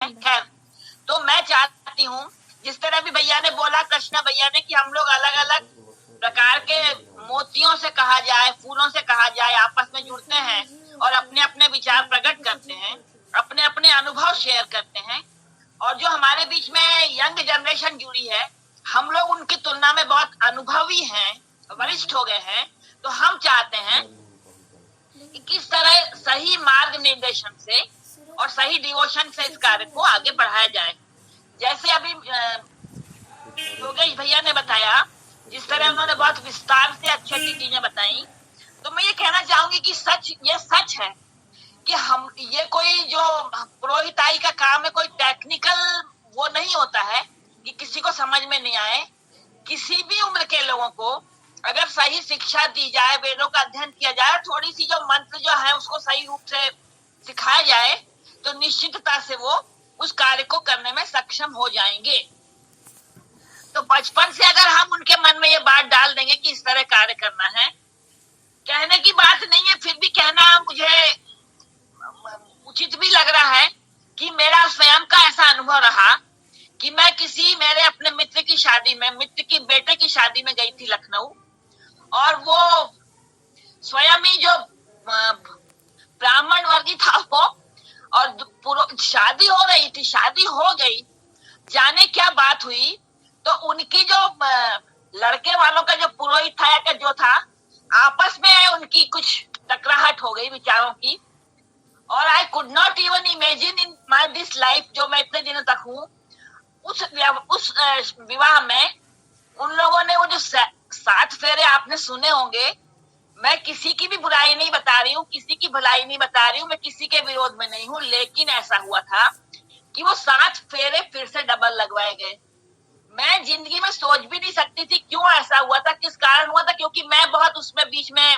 खैर, तो मैं चाहती हूँ जिस तरह भी भैया ने बोला, कृष्णा भैया ने, कि हम लोग अलग अलग प्रकार के मोतियों से कहा जाए, फूलों से कहा जाए, आपस में जुड़ते हैं और अपने अपने विचार प्रकट करते हैं, अपने अपने अनुभव शेयर करते हैं। और जो हमारे बीच में यंग जनरेशन जुड़ी है, हम लोग उनकी तुलना में बहुत अनुभवी हैं, वरिष्ठ हो गए हैं। तो हम चाहते हैं कि किस तरह सही मार्ग निर्देशन से और सही डिवोशन से इस कार्य को आगे बढ़ाया जाए। जैसे अभी योगेश भैया ने बताया, जिस तरह उन्होंने बहुत विस्तार से अच्छी अच्छी चीजें बताई, तो मैं ये कहना चाहूंगी कि ये सच है कि हम, ये कोई जो पुरोहिताई का काम है, कोई टेक्निकल वो नहीं होता है कि किसी को समझ में नहीं आए। किसी भी उम्र के लोगों को अगर सही शिक्षा दी जाए, वेदों का अध्ययन किया जाए, थोड़ी सी जो मंत्र जो है उसको सही रूप से सिखाया जाए, तो निश्चितता से वो उस कार्य को करने में सक्षम हो जाएंगे। तो बचपन से अगर हम उनके मन में ये बात डाल देंगे कि इस तरह कार्य करना है, कहने की बात नहीं है, फिर भी कहना मुझे उचित भी लग रहा है कि मेरा स्वयं का ऐसा अनुभव रहा कि मैं किसी मेरे अपने मित्र की शादी में, मित्र की बेटे की शादी में गई थी लखनऊ, और वो स्वयं ही जो ब्राह्मण वर्गी था वो, और शादी हो रही थी, शादी हो गई, जाने क्या बात हुई, तो उनकी जो लड़के वालों का जो पुरोहित था या जो था, आपस में उनकी कुछ टकराहट हो गई विचारों की। और I could not even imagine in my this life, जो मैं इतने दिनों तक हूँ, उस विवाह में उन लोगों ने वो जो 7 फेरे आपने सुने होंगे, मैं किसी की भी बुराई नहीं बता रही हूँ, किसी की भलाई नहीं बता रही हूँ, मैं किसी के विरोध में नहीं हूँ, लेकिन ऐसा हुआ था कि वो 7 फेरे फिर से डबल लगवाए गए। मैं जिंदगी में सोच भी नहीं सकती थी क्यों ऐसा हुआ था, किस कारण हुआ था, क्योंकि मैं बहुत उसमें बीच में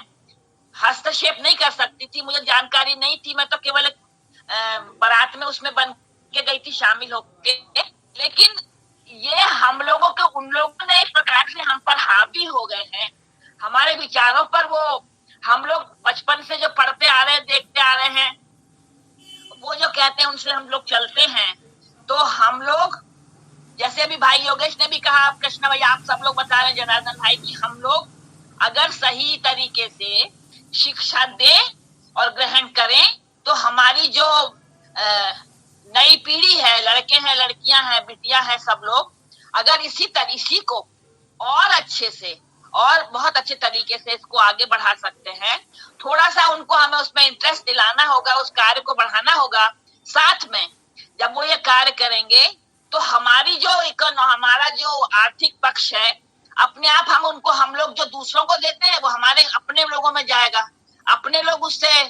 हस्तक्षेप नहीं कर सकती थी, मुझे जानकारी नहीं थी। मैं तो केवल बारात में उसमें बन के गई थी, शामिल होके। लेकिन ये हम लोगों के, उन लोगों ने एक प्रकार से हम पर हावी हो गए हैं, हमारे विचारों पर। वो हम लोग बचपन से जो पढ़ते आ रहे हैं, देखते आ रहे हैं, वो जो कहते हैं उनसे हम लोग चलते हैं। तो हम लोग, जैसे अभी भाई योगेश ने भी कहा, कृष्ण भाई, आप सब लोग बता रहे हैं, जनार्दन भाई, कि हम लोग अगर सही तरीके से शिक्षा दें और ग्रहण करें, तो हमारी जो नई पीढ़ी है, लड़के हैं, लड़कियां हैं, बिटिया है, सब लोग अगर इसी को और अच्छे से और बहुत अच्छे तरीके से इसको आगे बढ़ा सकते हैं, थोड़ा सा उनको हमें उसमें इंटरेस्ट दिलाना होगा, उस कार्य को बढ़ाना होगा। साथ में जब वो ये कार्य करेंगे, तो हमारा जो आर्थिक पक्ष है, अपने आप हम लोग जो दूसरों को देते हैं, वो हमारे अपने लोगों में जाएगा, अपने लोग उससे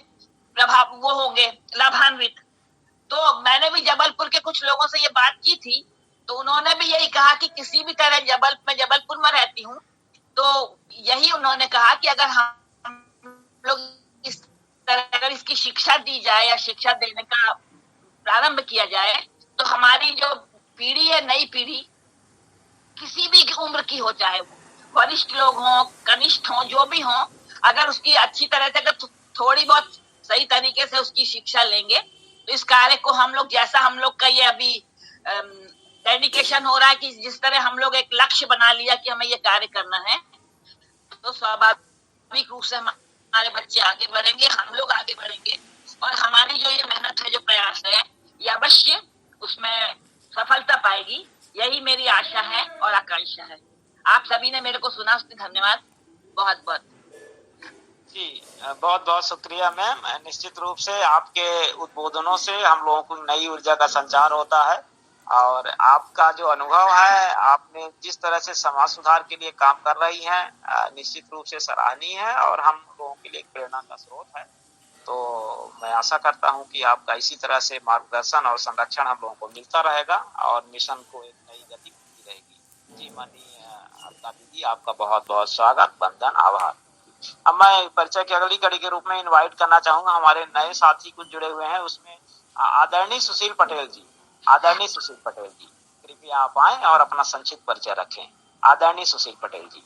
प्रभाव वो होंगे, लाभान्वित। तो मैंने भी जबलपुर के कुछ लोगों से ये बात की थी, तो उन्होंने भी यही कहा कि किसी भी तरह, मैं जबलपुर में रहती हूँ, तो यही उन्होंने कहा कि अगर हम लोग इस तरह अगर इसकी शिक्षा दी जाए या शिक्षा देने का प्रारंभ किया जाए, तो हमारी जो पीढ़ी है, नई पीढ़ी, किसी भी उम्र की हो, चाहे वो वरिष्ठ लोग हों, कनिष्ठ हों, जो भी हों, अगर उसकी अच्छी तरह से, अगर थोड़ी बहुत सही तरीके से उसकी शिक्षा लेंगे, तो इस कार्य को हम लोग, जैसा हम लोग का ये अभी डेडिकेशन हो रहा है, कि जिस तरह हम लोग एक लक्ष्य बना लिया कि हमें ये कार्य करना है, तो स्वाभाविक रूप से हमारे बच्चे आगे बढ़ेंगे, हम लोग आगे बढ़ेंगे, और हमारी जो ये मेहनत है, जो प्रयास है, ये अवश्य उसमें सफलता पाएगी। यही मेरी आशा है और आकांक्षा है। आप सभी ने मेरे को सुना, उसके धन्यवाद बहुत बहुत। जी, बहुत बहुत शुक्रिया मैम। निश्चित रूप से आपके उद्बोधनों से हम लोगों को नई ऊर्जा का संचार होता है, और आपका जो अनुभव है, आपने जिस तरह से समाज सुधार के लिए काम कर रही हैं, निश्चित रूप से सराहनीय है और हम लोगों के लिए एक प्रेरणा का स्रोत है। तो मैं आशा करता हूं कि आपका इसी तरह से मार्गदर्शन और संरक्षण हम लोगों को मिलता रहेगा और मिशन को एक नई गति मिलती रहेगी। जी माननीय आपका दीदी, आपका बहुत बहुत स्वागत, वंदन, आभार। अब मैं परिचय की अगली कड़ी के रूप में इनवाइट करना चाहूंगा हमारे नए साथी कुछ जुड़े हुए हैं, उसमें आदरणीय सुशील पटेल जी। आदरणीय सुशील पटेल जी, कृपया आप आए और अपना संक्षिप्त परिचय रखें। आदरणीय सुशील पटेल जी।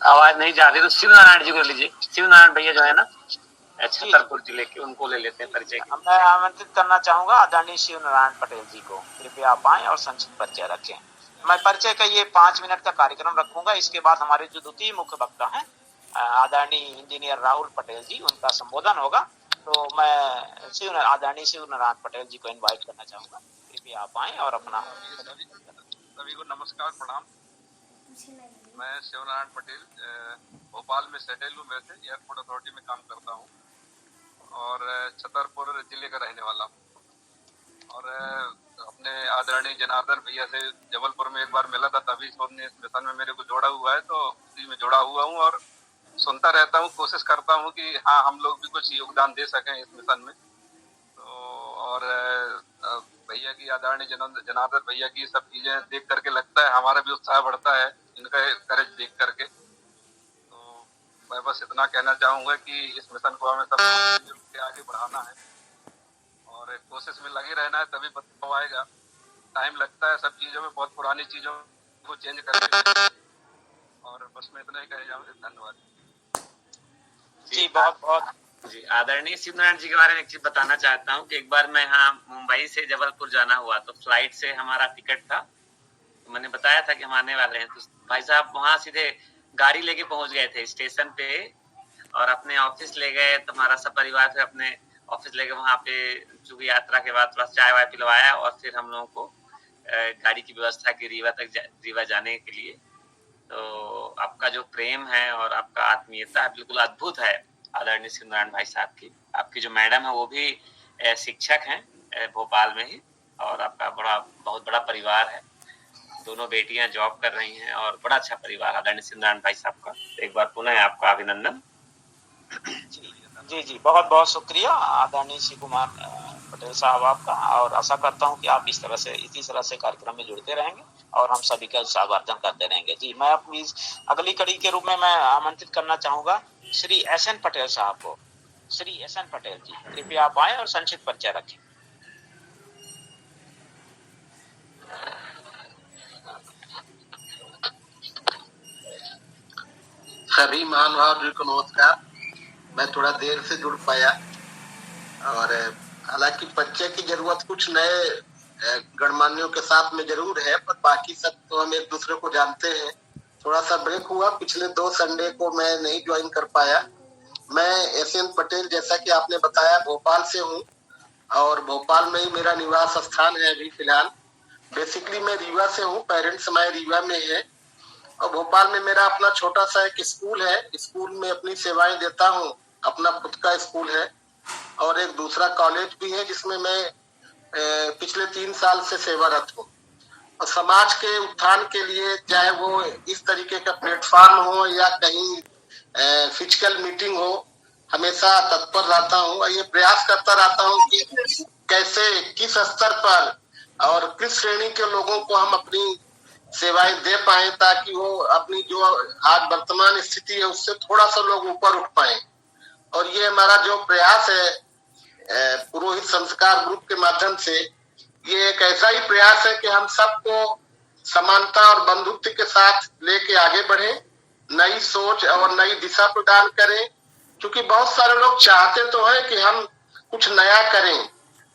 आवाज नहीं जा रही तो शिव नारायण जी को लीजिए। शिव नारायण भैया जो है ना छतरपुर जिले के, उनको ले लेते हैं परिचय। मैं आमंत्रित करना चाहूंगा आदरणीय शिव नारायण पटेल जी को, कृपया आप आए और संक्षिप्त परिचय रखें। मैं परिचय का ये 5 मिनट का कार्यक्रम रखूंगा। इसके बाद हमारे जो द्वितीय मुख्य वक्ता हैं आदरणीय इंजीनियर राहुल पटेल जी, उनका संबोधन होगा। तो मैं आदरणीय शिव नारायण पटेल जी को इन्वाइट करना चाहूंगा, कृपया आप आए और अपना। सभी को नमस्कार, प्रणाम। मैं शिव नारायण पटेल भोपाल में सेटल हूँ। वैसे एयरपोर्ट अथॉरिटी में काम करता हूँ और छतरपुर जिले का रहने वाला हूँ। और अपने आदरणीय जनार्दन भैया से जबलपुर में एक बार मिला था, तभी उन्होंने इस मिशन में मेरे को जोड़ा हुआ है, तो उसी में जुड़ा हुआ हूँ और सुनता रहता हूँ, कोशिश करता हूँ कि हाँ हम लोग भी कुछ योगदान दे सकें इस मिशन में। तो और भैया की आदरणीय जनार्दन भैया की सब चीजें देख करके लगता है हमारा भी उत्साह बढ़ता है इनका करेज देख करके। तो मैं बस इतना कहना चाहूंगा कि इस मिशन को हमें सब आगे बढ़ाना है और कोशिश में लगे रहना है, तभी बदलाव आएगा। टाइम लगता है सब चीजों में, बहुत पुरानी चीजों को चेंज करके। और बस मैं इतना ही कहना चाहूंगा। धन्यवाद जी। बहुत बहुत जी। आदरणीय शिव नारायण जी के बारे में एक चीज बताना चाहता हूँ कि एक बार मैं यहाँ मुंबई से जबलपुर जाना हुआ, तो फ्लाइट से हमारा टिकट था, तो मैंने बताया था कि हम आने वाले हैं, तो भाई साहब वहां सीधे गाड़ी लेके पहुंच गए थे स्टेशन पे और अपने ऑफिस ले गए। तो हमारा सब परिवार फिर अपने ऑफिस लेके वहां पे चूंकि यात्रा के बाद थोड़ा चाय वाय पिलवाया और फिर हम लोगों को गाड़ी की व्यवस्था की रीवा जाने के लिए। तो आपका जो प्रेम है और आपका आत्मीयता है बिल्कुल अद्भुत है आदरणीय शिव नारायण भाई साहब की। आपकी जो मैडम है वो भी शिक्षक हैं भोपाल में ही, और आपका बहुत बड़ा परिवार है। दोनों बेटियां जॉब कर रही हैं और बड़ा अच्छा परिवार आदरणीय शिव नारायण भाई साहब का। तो एक बार पुनः आपका अभिनंदन। जी जी, बहुत बहुत शुक्रिया आदरणीय शिव कुमार पटेल साहब आपका। और आशा करता हूं कि आप इसी तरह से कार्यक्रम में जुड़ते रहेंगे और हम सभी का उत्साहवर्धन करते रहेंगे। जी, मैं अपनी अगली कड़ी के रूप में मैं आमंत्रित करना चाहूंगा श्री SN पटेल साहब को। श्री SN पटेल जी, कृपया आप आए और संक्षिप्त परिचय रखें। सभी महानुभाव को नमस्कार। मैं थोड़ा देर से जुड़ पाया और हालांकि परिचय की जरूरत कुछ नए गणमान्यों के साथ में जरूर है, पर बाकी सब तो हम एक दूसरे को जानते हैं। थोड़ा सा ब्रेक हुआ, पिछले 2 संडे को मैं नहीं ज्वाइन कर पाया। मैं SN पटेल, जैसा कि आपने बताया, भोपाल से हूँ और भोपाल में ही मेरा निवास स्थान है अभी फिलहाल। बेसिकली मैं रीवा से हूँ, पेरेंट्स हमारे रीवा में है और भोपाल में मेरा अपना छोटा सा एक स्कूल है। स्कूल में अपनी सेवाएं देता हूँ, अपना खुद का स्कूल है और एक दूसरा कॉलेज भी है जिसमें मैं पिछले 3 साल से सेवारत हूँ। और समाज के उत्थान के लिए, चाहे वो इस तरीके का प्लेटफॉर्म हो या कहीं फिजिकल मीटिंग हो, हमेशा तत्पर रहता हूँ और ये प्रयास करता रहता हूँ कि कैसे, किस स्तर पर और किस श्रेणी के लोगों को हम अपनी सेवाएं दे पाए, ताकि वो अपनी जो आज वर्तमान स्थिति है उससे थोड़ा सा लोग ऊपर उठ पाए। और ये हमारा जो प्रयास है पुरोहित संस्कार ग्रुप के माध्यम से, ये एक ऐसा ही प्रयास है कि हम सबको समानता और बंधुत्व के साथ लेके आगे बढ़े, नई सोच और नई दिशा प्रदान करें। क्योंकि बहुत सारे लोग चाहते तो हैं कि हम कुछ नया करें,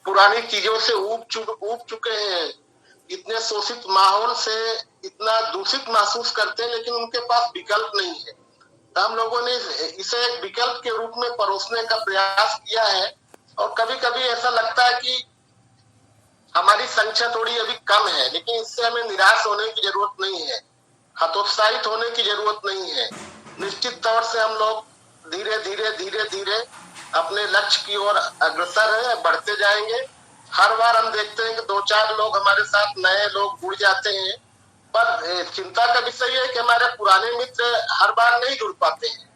पुरानी चीजों से ऊब चुके हैं, इतने शोषित माहौल से इतना दूषित महसूस करते हैं, लेकिन उनके पास विकल्प नहीं है। तो हम लोगों ने इसे एक विकल्प के रूप में परोसने का प्रयास किया है। और कभी कभी ऐसा लगता है कि हमारी संख्या थोड़ी अभी कम है, लेकिन इससे हमें निराश होने की जरूरत नहीं है, हतोत्साहित होने की जरूरत नहीं है। निश्चित तौर से हम लोग धीरे धीरे अपने लक्ष्य की ओर अग्रसर है, बढ़ते जाएंगे। हर बार हम देखते हैं कि 2-4 लोग हमारे साथ नए लोग जुड़ जाते हैं, पर चिंता का विषय है कि हमारे पुराने मित्र हर बार नहीं जुड़ पाते हैं।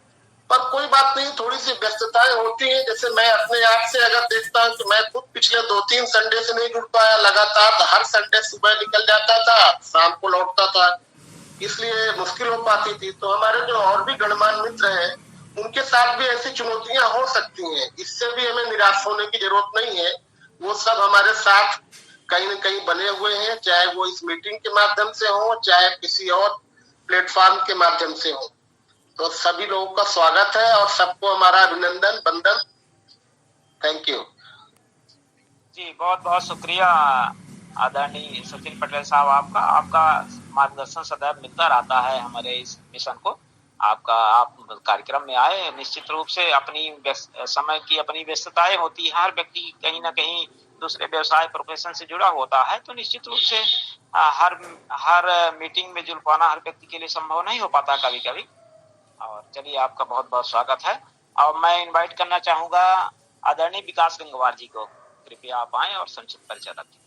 पर कोई बात नहीं, थोड़ी सी व्यस्तताएं होती हैं। जैसे मैं अपने आप से अगर देखता हूँ कि मैं खुद पिछले 2-3 संडे से नहीं जुड़ पाया, लगातार हर संडे सुबह निकल जाता था, शाम को लौटता था, इसलिए मुश्किल हो पाती थी। तो हमारे जो और भी गणमान्य मित्र हैं, उनके साथ भी ऐसी चुनौतियां हो सकती हैं, इससे भी हमें निराश होने की जरूरत नहीं है। वो सब हमारे साथ कहीं न कहीं बने हुए हैं, चाहे वो इस मीटिंग के माध्यम से हो, चाहे किसी और प्लेटफॉर्म के माध्यम से हो। तो सभी लोगों का स्वागत है और सबको हमारा अभिनंदन, वंदन। थैंक यू जी। बहुत बहुत शुक्रिया आदरणीय सचिन पटेल साहब, आपका मार्गदर्शन सदैव मिलता रहता है हमारे इस मिशन को। आप कार्यक्रम में आए। निश्चित रूप से अपनी समय की अपनी व्यस्तताएं होती है, हर व्यक्ति कहीं ना कहीं दूसरे व्यवसाय प्रोफेशन से जुड़ा होता है, तो निश्चित रूप से हर मीटिंग में जुड़ पाना हर व्यक्ति के लिए संभव नहीं हो पाता कभी कभी। और चलिए, आपका बहुत बहुत स्वागत है। और मैं इनवाइट करना चाहूंगा आदरणीय विकास गंगवार जी को। कृपया आप आए और संक्षिप्त परिचय रखें।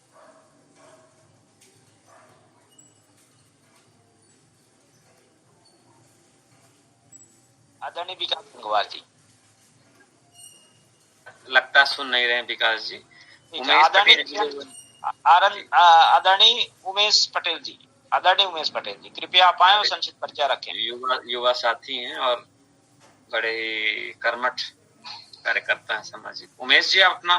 आदरणीय विकास गंगवार जी। लगता सुन नहीं रहे हैं विकास जी। आदरणीय उमेश पटेल जी। आदरणीय उमेश पटेल जी, कृपया आप आए और संक्षिप्त परिचय रखें। युवा साथी हैं और बड़े कर्मठ कार्यकर्ता हैं सामाजिक। उमेश जी, आप अपना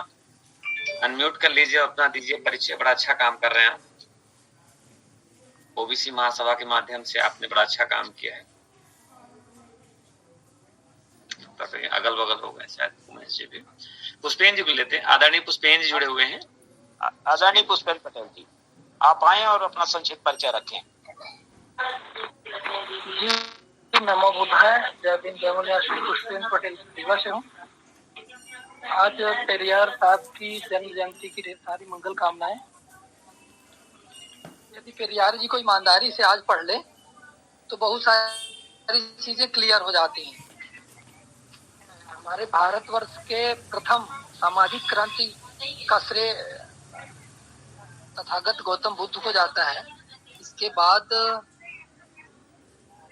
अनम्यूट कर लीजिए, अपना दीजिए परिचय। बड़ा अच्छा काम कर रहे हैं आप। ओबीसी महासभा के माध्यम से आपने बड़ा अच्छा काम किया है। अगल बगल हो गए शायद उमेश जी भी। पुष्पेन जी भी लेते हैं। आदरणीय पुष्पेन जी जुड़े हुए हैं। आदरणीय पुष्पेन पटेल जी, आप आए और अपना संक्षिप्त परिचय रखें। नमो बुद्धाय। जय भीम जय मौलिया। पुष्पेन पटेल रीवा से हूँ। आज पेरियार साहब की जन्म जयंती की ढेर सारी मंगल कामनाएं। यदि पेरियार जी को ईमानदारी से आज पढ़ ले तो बहुत सारी चीजें क्लियर हो जाती हैं। हमारे भारतवर्ष के प्रथम सामाजिक क्रांति का श्रेय तथागत गौतम बुद्ध को जाता है। इसके बाद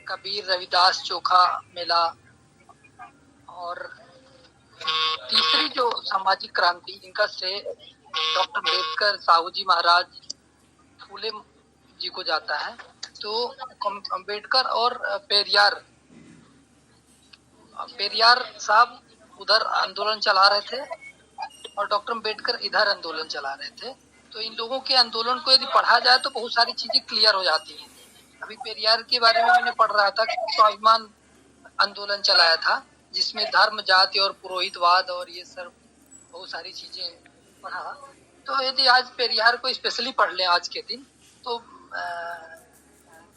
कबीर, रविदास, चोखा मेला, और तीसरी जो सामाजिक क्रांति इनका श्रेय डॉक्टर अम्बेडकर, साहू जी महाराज, फूले जी को जाता है। तो अम्बेडकर और पेरियार साहब उधर आंदोलन चला रहे थे और डॉक्टर अम्बेडकर इधर आंदोलन चला रहे थे। तो इन लोगों के आंदोलन को यदि पढ़ा जाए तो बहुत सारी चीजें क्लियर हो जाती हैं। अभी पेरियार के बारे में मैंने पढ़ रहा था कि स्वाभिमान आंदोलन चलाया था, जिसमें धर्म, जाति और पुरोहितवाद और ये सब बहुत सारी चीजें पढ़ा। तो यदि आज पेरियार को स्पेशली पढ़ लें आज के दिन तो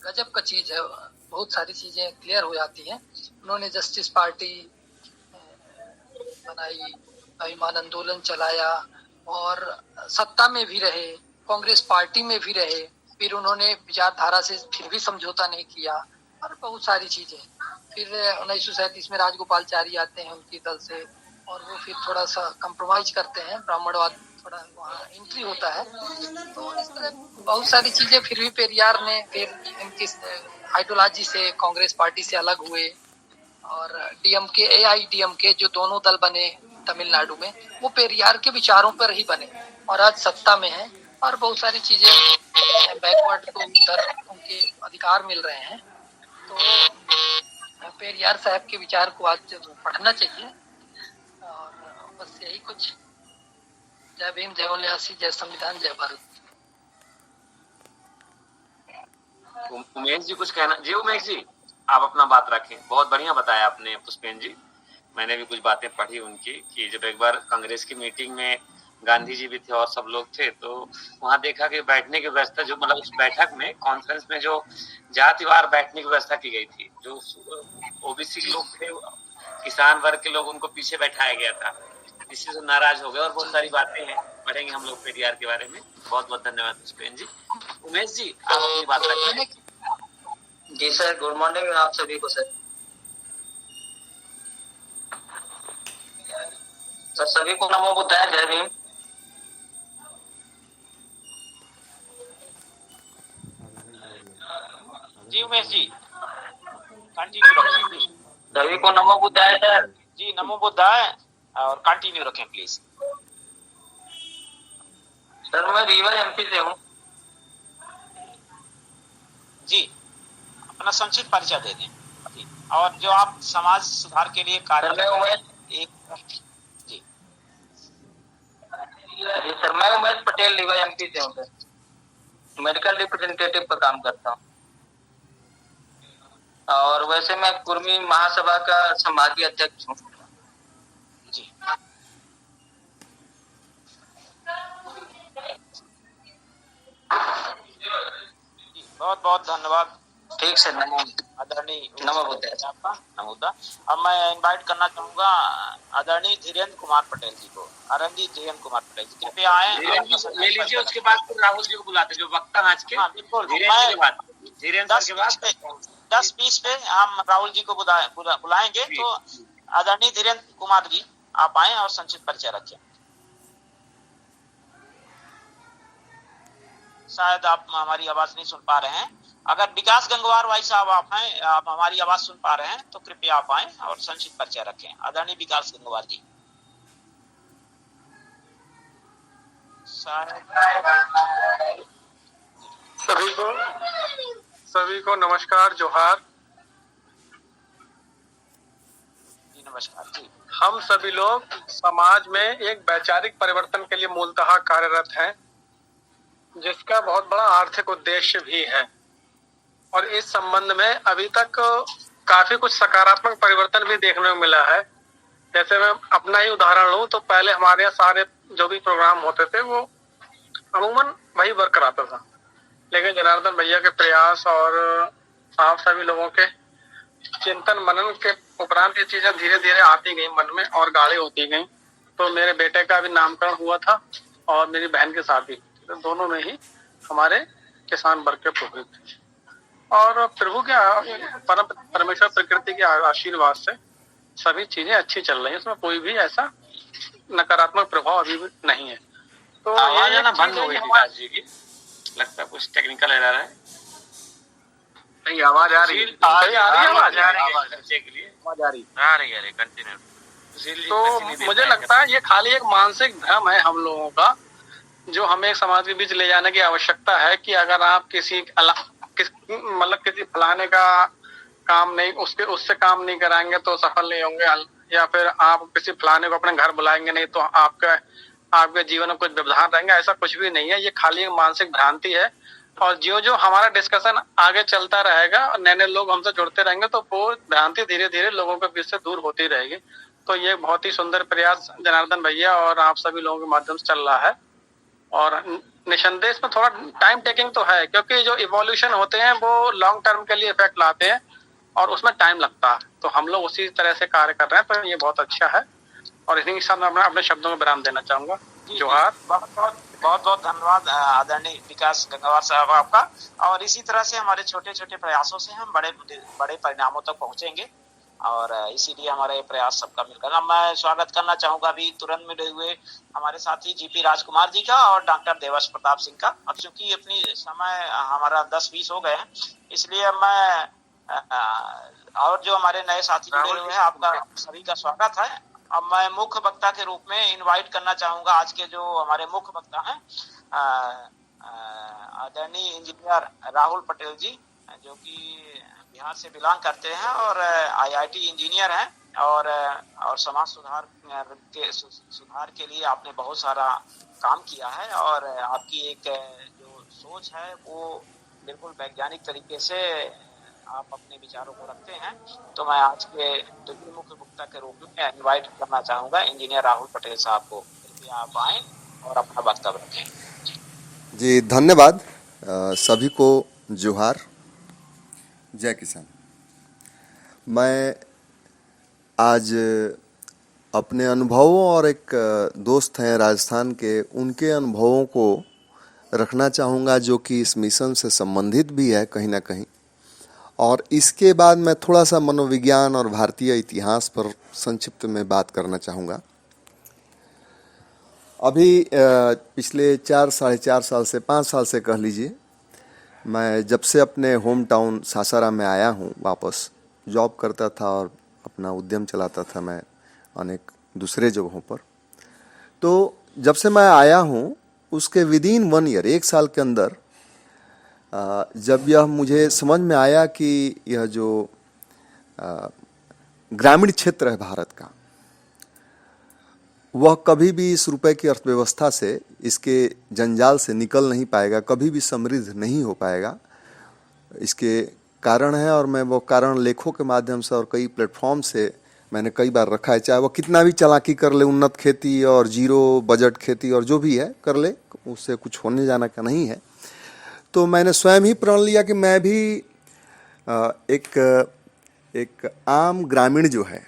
गजब का चीज है। बहुत सारी चीजें क्लियर हो जाती हैं। उन्होंने जस्टिस पार्टी बनाई, स्वाभिमान आंदोलन चलाया और सत्ता में भी रहे, कांग्रेस पार्टी में भी रहे। फिर उन्होंने विचारधारा से फिर भी समझौता नहीं किया और बहुत सारी चीजें। फिर 1937 में राजगोपालचारी आते हैं उनकी दल से और वो फिर थोड़ा सा कंप्रोमाइज करते हैं, ब्राह्मणवाद थोड़ा वहाँ एंट्री होता है। तो इस तरह बहुत सारी चीजें। फिर भी पेरियार ने फिर इनकी आइडियोलॉजी से कांग्रेस पार्टी से अलग हुए और डीएमके, एआईडीएमके जो दोनों दल बने तमिलनाडु में, वो पेरियार के विचारों पर ही बने और आज सत्ता में है और बहुत सारी चीजें बैकवर्ड को उधर उनके अधिकार मिल रहे हैं। तो पेरियार साहब के विचार को आज पढ़ना चाहिए और बस यही कुछ। जय भीम जय मौलियासी, जय संविधान, जय भारत। उमेश जी कुछ कहना? जी उमेश जी, आप अपना बात रखें। बहुत बढ़िया बताया आपने पुष्पेन जी। मैंने भी कुछ बातें पढ़ी उनकी कि जब एक बार कांग्रेस की मीटिंग में गांधी जी भी थे और सब लोग थे, तो वहां देखा कि बैठने की व्यवस्था, जो मतलब उस बैठक में, कॉन्फ्रेंस में जो जातिवार बैठने की व्यवस्था की गई थी, जो ओबीसी लोग थे, किसान वर्ग के लोग, उनको पीछे बैठाया गया था। इससे तो नाराज हो गए और बहुत सारी बातें हैं, पढ़ेंगे हम लोग पेरियार के बारे में। बहुत बहुत धन्यवाद पुष्पेन जी। उमेश जी, आप अपनी बात रखें। जी सर, गुड मॉर्निंग आप सभी को। सर सभी को नमो बुद्धाय, जय भीम। जी उमेश जी, कंटिन्यू रखें प्लीज। सभी को नमो बुद्धाय सर। जी नमो बुद्धाय, और कंटिन्यू रखें प्लीज। सर मैं रीवा एमपी से हूँ। जी, अपना संक्षिप्त परिचय दे दें और जो आप समाज सुधार के लिए कार्य कर रहे हैं। जी सर, मैं उमेश पटेल रीवा एमपी से हूँ सर। मेडिकल रिप्रेजेंटेटिव का काम करता हूँ। और वैसे मैं कुर्मी महासभा का संभागीय अध्यक्ष हूँ। जी बहुत बहुत धन्यवाद। ठीक से आदरणीय आपका नमोदा। अब मैं इनवाइट करना चाहूंगा आदरणीय धीरेन्द्र कुमार पटेल जी को। आदरणीय धीरेन्द्र कुमार पटेल जी कृपया आए। ले लीजिए, उसके बाद फिर राहुल जी को बुलाते जो वक्ता आज के। बिल्कुल, धीरेन्द्र के बाद 10-20 पे हम राहुल जी को बुलाएंगे। तो आदरणीय धीरेन्द्र कुमार जी आप आए और संक्षिप्त परिचय रखें। शायद आप हमारी आवाज नहीं सुन पा रहे हैं। अगर विकास गंगवार भाई साहब आप हैं, आप हमारी आवाज सुन पा रहे हैं तो कृपया आप आए और संक्षिप्त परिचय रखें। आदरणीय विकास गंगवार जी। सभी को नमस्कार, जोहार जी। नमस्कार जी। हम सभी लोग समाज में एक वैचारिक परिवर्तन के लिए मूलतः कार्यरत हैं, जिसका बहुत बड़ा आर्थिक उद्देश्य भी है। और इस संबंध में अभी तक काफी कुछ सकारात्मक परिवर्तन भी देखने को मिला है। जैसे मैं अपना ही उदाहरण लूं तो पहले हमारे यहाँ सारे जो भी प्रोग्राम होते थे वो अमूमन वही वर्क कराता था, लेकिन जनार्दन भैया के प्रयास और आप सभी लोगों के चिंतन मनन के उपरांत ये चीजें धीरे धीरे आती गई मन में और गाढ़ी होती गई। तो मेरे बेटे का भी नामकरण हुआ था और मेरी बहन की शादी, तो दोनों में ही हमारे किसान वर्ग के पुरोहित थे। और प्रभु के परमेश्वर प्रकृति के आशीर्वाद से सभी चीजें अच्छी चल रही है। इसमें कोई भी ऐसा नकारात्मक प्रभाव अभी भी नहीं है। तो आवाज ना बंद हो गई विकास जी की, लगता है कुछ टेक्निकल एरर है। नहीं, आवाज आ रही है, कंटिन्यू। तो मुझे लगता है ये खाली एक मानसिक भ्रम है हम लोगों का, जो हमें एक समाज के बीच ले जाने की आवश्यकता है कि अगर आप किसी फलाने का काम नहीं उससे काम नहीं कराएंगे तो सफल नहीं होंगे, या फिर आप किसी फलाने को अपने घर बुलाएंगे नहीं तो आपके जीवन में कुछ व्यवधान रहेंगे। ऐसा कुछ भी नहीं है, ये खाली एक मानसिक भ्रांति है। और जो हमारा डिस्कशन आगे चलता रहेगा और नए नए लोग हमसे जुड़ते रहेंगे तो वो भ्रांति धीरे धीरे लोगों के बीच से दूर होती रहेगी। तो ये बहुत ही सुंदर प्रयास जनार्दन भैया और आप सभी लोगों के माध्यम से चल रहा है। और निसंदेह इसमें थोड़ा टाइम टेकिंग तो है, क्योंकि जो इवोल्यूशन होते हैं वो लॉन्ग टर्म के लिए इफेक्ट लाते हैं और उसमें टाइम लगता है। तो हम लोग उसी तरह से कार्य कर रहे हैं, तो ये बहुत अच्छा है। और इन्हीं के साथ मैं अपने शब्दों में विराम देना चाहूंगा। जोहार। बहुत धन्यवाद आदरणीय विकास गंगवार साहब आपका। और इसी तरह से हमारे छोटे छोटे प्रयासों से हम बड़े परिणामों तक पहुंचेंगे और इसीलिए हमारा ये प्रयास सबका मिलकर। मैं स्वागत करना चाहूंगा अभी तुरंत मिले हुए हमारे साथी जीपी राजकुमार जी का और डॉक्टर देवश प्रताप सिंह का। अब चूंकि अपनी समय हमारा 10-20 हो गए हैं, इसलिए मैं और जो हमारे नए साथी जुड़े हुए हैं आपका सभी का स्वागत है। अब मैं मुख्य वक्ता के रूप में इनवाइट करना चाहूंगा आज के जो हमारे मुख्य वक्ता हैं आदरणीय इंजीनियर राहुल पटेल जी, जो कि बिहार से बिलोंग करते हैं और आईआईटी इंजीनियर हैं और समाज सुधार के लिए आपने बहुत सारा काम किया है और आपकी एक जो सोच है वो बिल्कुल वैज्ञानिक तरीके से आप अपने विचारों को रखते हैं। तो मैं आज के मुख्य वक्ता के रूप में इनवाइट करना चाहूंगा इंजीनियर राहुल पटेल साहब को। कृपया आप आए और अपना वक्तव्य रखें। जी धन्यवाद। सभी को जोहार, जय किसान। मैं आज अपने अनुभवों और एक दोस्त हैं राजस्थान के, उनके अनुभवों को रखना चाहूँगा जो कि इस मिशन से संबंधित भी है कहीं ना कहीं। और इसके बाद मैं थोड़ा सा मनोविज्ञान और भारतीय इतिहास पर संक्षिप्त में बात करना चाहूँगा। अभी पिछले 4-4.5 साल से 5 साल से कह लीजिए, मैं जब से अपने होम टाउन सासाराम में आया हूँ, वापस जॉब करता था और अपना उद्यम चलाता था मैं अनेक दूसरे जगहों पर। तो जब से मैं आया हूँ उसके विदिन 1 ईयर, 1 साल के अंदर जब यह मुझे समझ में आया कि यह जो ग्रामीण क्षेत्र है भारत का, वह कभी भी इस रुपए की अर्थव्यवस्था से, इसके जंजाल से निकल नहीं पाएगा, कभी भी समृद्ध नहीं हो पाएगा। इसके कारण है, और मैं वो कारण लेखों के माध्यम से और कई प्लेटफॉर्म से मैंने कई बार रखा है। चाहे वो कितना भी चालाकी कर ले, उन्नत खेती और जीरो बजट खेती और जो भी है कर ले, उससे कुछ होने जाना का नहीं है। तो मैंने स्वयं ही प्रण लिया कि मैं भी एक आम ग्रामीण जो है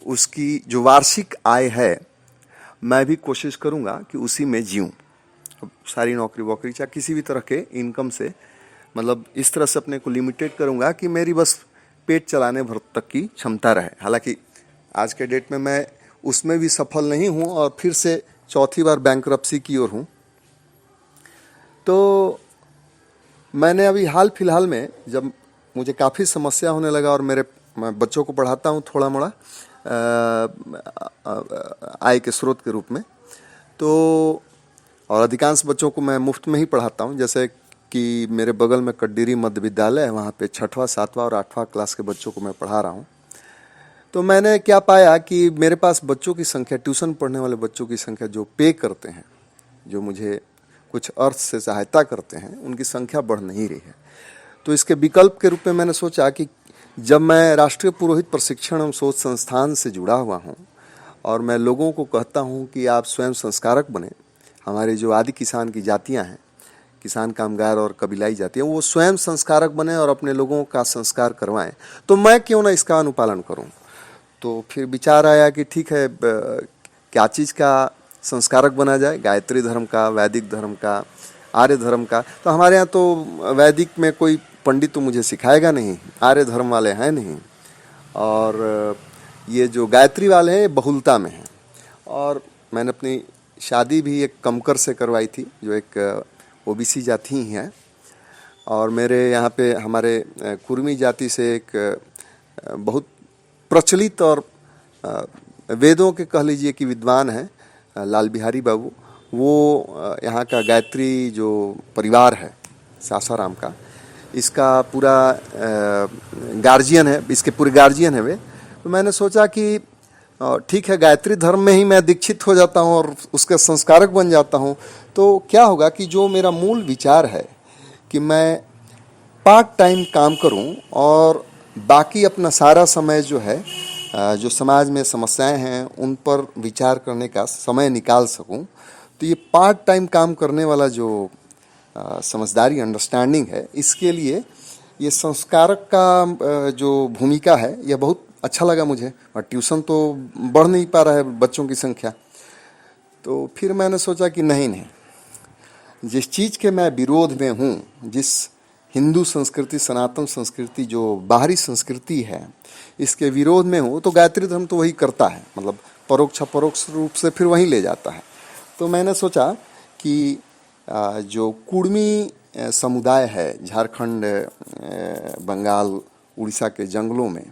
उसकी जो वार्षिक आय है, मैं भी कोशिश करूंगा कि उसी में जीऊं। अब सारी नौकरी वोकरी चाहे किसी भी तरह के इनकम से, मतलब इस तरह से अपने को लिमिटेड करूंगा कि मेरी बस पेट चलाने भर तक की क्षमता रहे। हालांकि आज के डेट में मैं उसमें भी सफल नहीं हूं और फिर से चौथी बार बैंकरप्सी की ओर हूं। तो मैंने अभी हाल फिलहाल में, जब मुझे काफ़ी समस्या होने लगा और मैं बच्चों को पढ़ाता हूं थोड़ा मोड़ा आय के स्रोत के रूप में, तो और अधिकांश बच्चों को मैं मुफ्त में ही पढ़ाता हूं। जैसे कि मेरे बगल में कड्डीरी मध्य विद्यालय है, वहाँ पे 6वां 7वां और 8वां क्लास के बच्चों को मैं पढ़ा रहा हूँ। तो मैंने क्या पाया कि मेरे पास बच्चों की संख्या, ट्यूशन पढ़ने वाले बच्चों की संख्या जो पे करते हैं, जो मुझे कुछ अर्थ से सहायता करते हैं, उनकी संख्या बढ़ नहीं रही है। तो इसके विकल्प के रूप में मैंने सोचा कि जब मैं राष्ट्रीय पुरोहित प्रशिक्षण एवं शोध संस्थान से जुड़ा हुआ हूँ और मैं लोगों को कहता हूँ कि आप स्वयं संस्कारक बने, हमारे जो आदि किसान की जातियाँ हैं, किसान, कामगार और कबीलाई जातियाँ, वो स्वयं संस्कारक बने और अपने लोगों का संस्कार करवाएं, तो मैं क्यों ना इसका अनुपालन करूं। तो फिर विचार आया कि ठीक है, क्या चीज़ का संस्कारक बना जाए, गायत्री धर्म का, वैदिक धर्म का, आर्य धर्म का। तो हमारे यहाँ तो वैदिक में कोई पंडित तो मुझे सिखाएगा नहीं, आर्य धर्म वाले हैं नहीं, और ये जो गायत्री वाले हैं ये बहुलता में हैं। और मैंने अपनी शादी भी एक कमकर से करवाई थी, जो एक ओबीसी जाति ही है, और मेरे यहाँ पे हमारे कुर्मी जाति से एक बहुत प्रचलित और वेदों के कह लीजिए कि विद्वान हैं, लाल बिहारी बाबू। वो यहाँ का गायत्री जो परिवार है सासाराम का, इसका पूरा गार्जियन है, इसके पूरे गार्जियन है वे। तो मैंने सोचा कि ठीक है, गायत्री धर्म में ही मैं दीक्षित हो जाता हूँ और उसका संस्कारक बन जाता हूँ, तो क्या होगा कि जो मेरा मूल विचार है कि मैं पार्ट टाइम काम करूँ और बाकी अपना सारा समय जो है, जो समाज में समस्याएं हैं उन पर विचार करने का समय निकाल सकूँ। तो ये पार्ट टाइम काम करने वाला जो समझदारी, अंडरस्टैंडिंग है, इसके लिए ये संस्कारक का जो भूमिका है, यह बहुत अच्छा लगा मुझे। और ट्यूशन तो बढ़ नहीं पा रहा है बच्चों की संख्या, तो फिर मैंने सोचा कि नहीं, जिस चीज़ के मैं विरोध में हूँ, जिस हिंदू संस्कृति, सनातन संस्कृति जो बाहरी संस्कृति है, इसके विरोध में हूँ, तो गायत्री धर्म तो वही करता है, मतलब परोक्ष रूप से फिर वहीं ले जाता है। तो मैंने सोचा कि जो कुर्मी समुदाय है झारखंड, बंगाल, उड़ीसा के जंगलों में,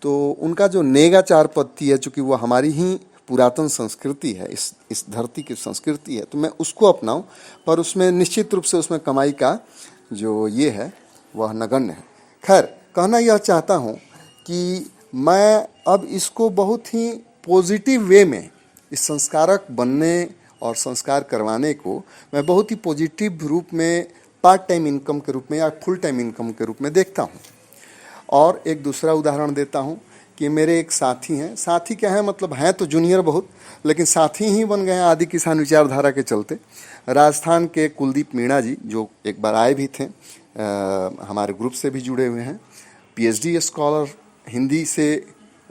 तो उनका जो नेगाचार पद्धति है, चूँकि वो हमारी ही पुरातन संस्कृति है, इस धरती की संस्कृति है, तो मैं उसको अपनाऊं, पर उसमें निश्चित रूप से उसमें कमाई का जो ये है वह नगण्य है। खैर, कहना यह चाहता हूँ कि मैं अब इसको बहुत ही पॉजिटिव वे में, इस संस्कारक बनने और संस्कार करवाने को मैं बहुत ही पॉजिटिव रूप में पार्ट टाइम इनकम के रूप में या फुल टाइम इनकम के रूप में देखता हूँ। और एक दूसरा उदाहरण देता हूँ कि मेरे एक साथी हैं, साथी क्या है, मतलब हैं तो जूनियर बहुत, लेकिन साथी ही बन गए हैं आदि किसान विचारधारा के चलते। राजस्थान के कुलदीप मीणा जी, जो एक बार आए भी थे, हमारे ग्रुप से भी जुड़े हुए हैं, पीएचडी स्कॉलर, हिंदी से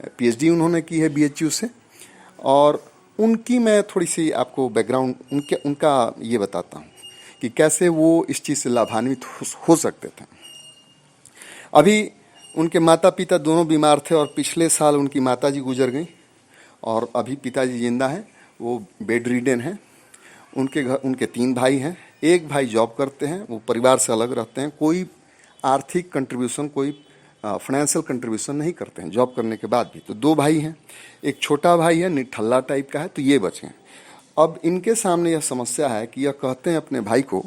पीएचडी उन्होंने की है बीएचयू से। और उनकी मैं थोड़ी सी आपको बैकग्राउंड उनका ये बताता हूँ कि कैसे वो इस चीज़ से लाभान्वित हो सकते थे। अभी उनके माता पिता दोनों बीमार थे और पिछले साल उनकी माताजी गुजर गई और अभी पिताजी जिंदा हैं, वो बेड रिडन हैं। उनके 3 भाई हैं, एक भाई जॉब करते हैं, वो परिवार से अलग रहते हैं, कोई आर्थिक कंट्रीब्यूशन, कोई फाइनेंशियल कंट्रीब्यूशन नहीं करते हैं जॉब करने के बाद भी। तो 2 भाई हैं, एक छोटा भाई है निठल्ला टाइप का है, तो ये बचे हैं। अब इनके सामने यह समस्या है कि यह कहते हैं अपने भाई को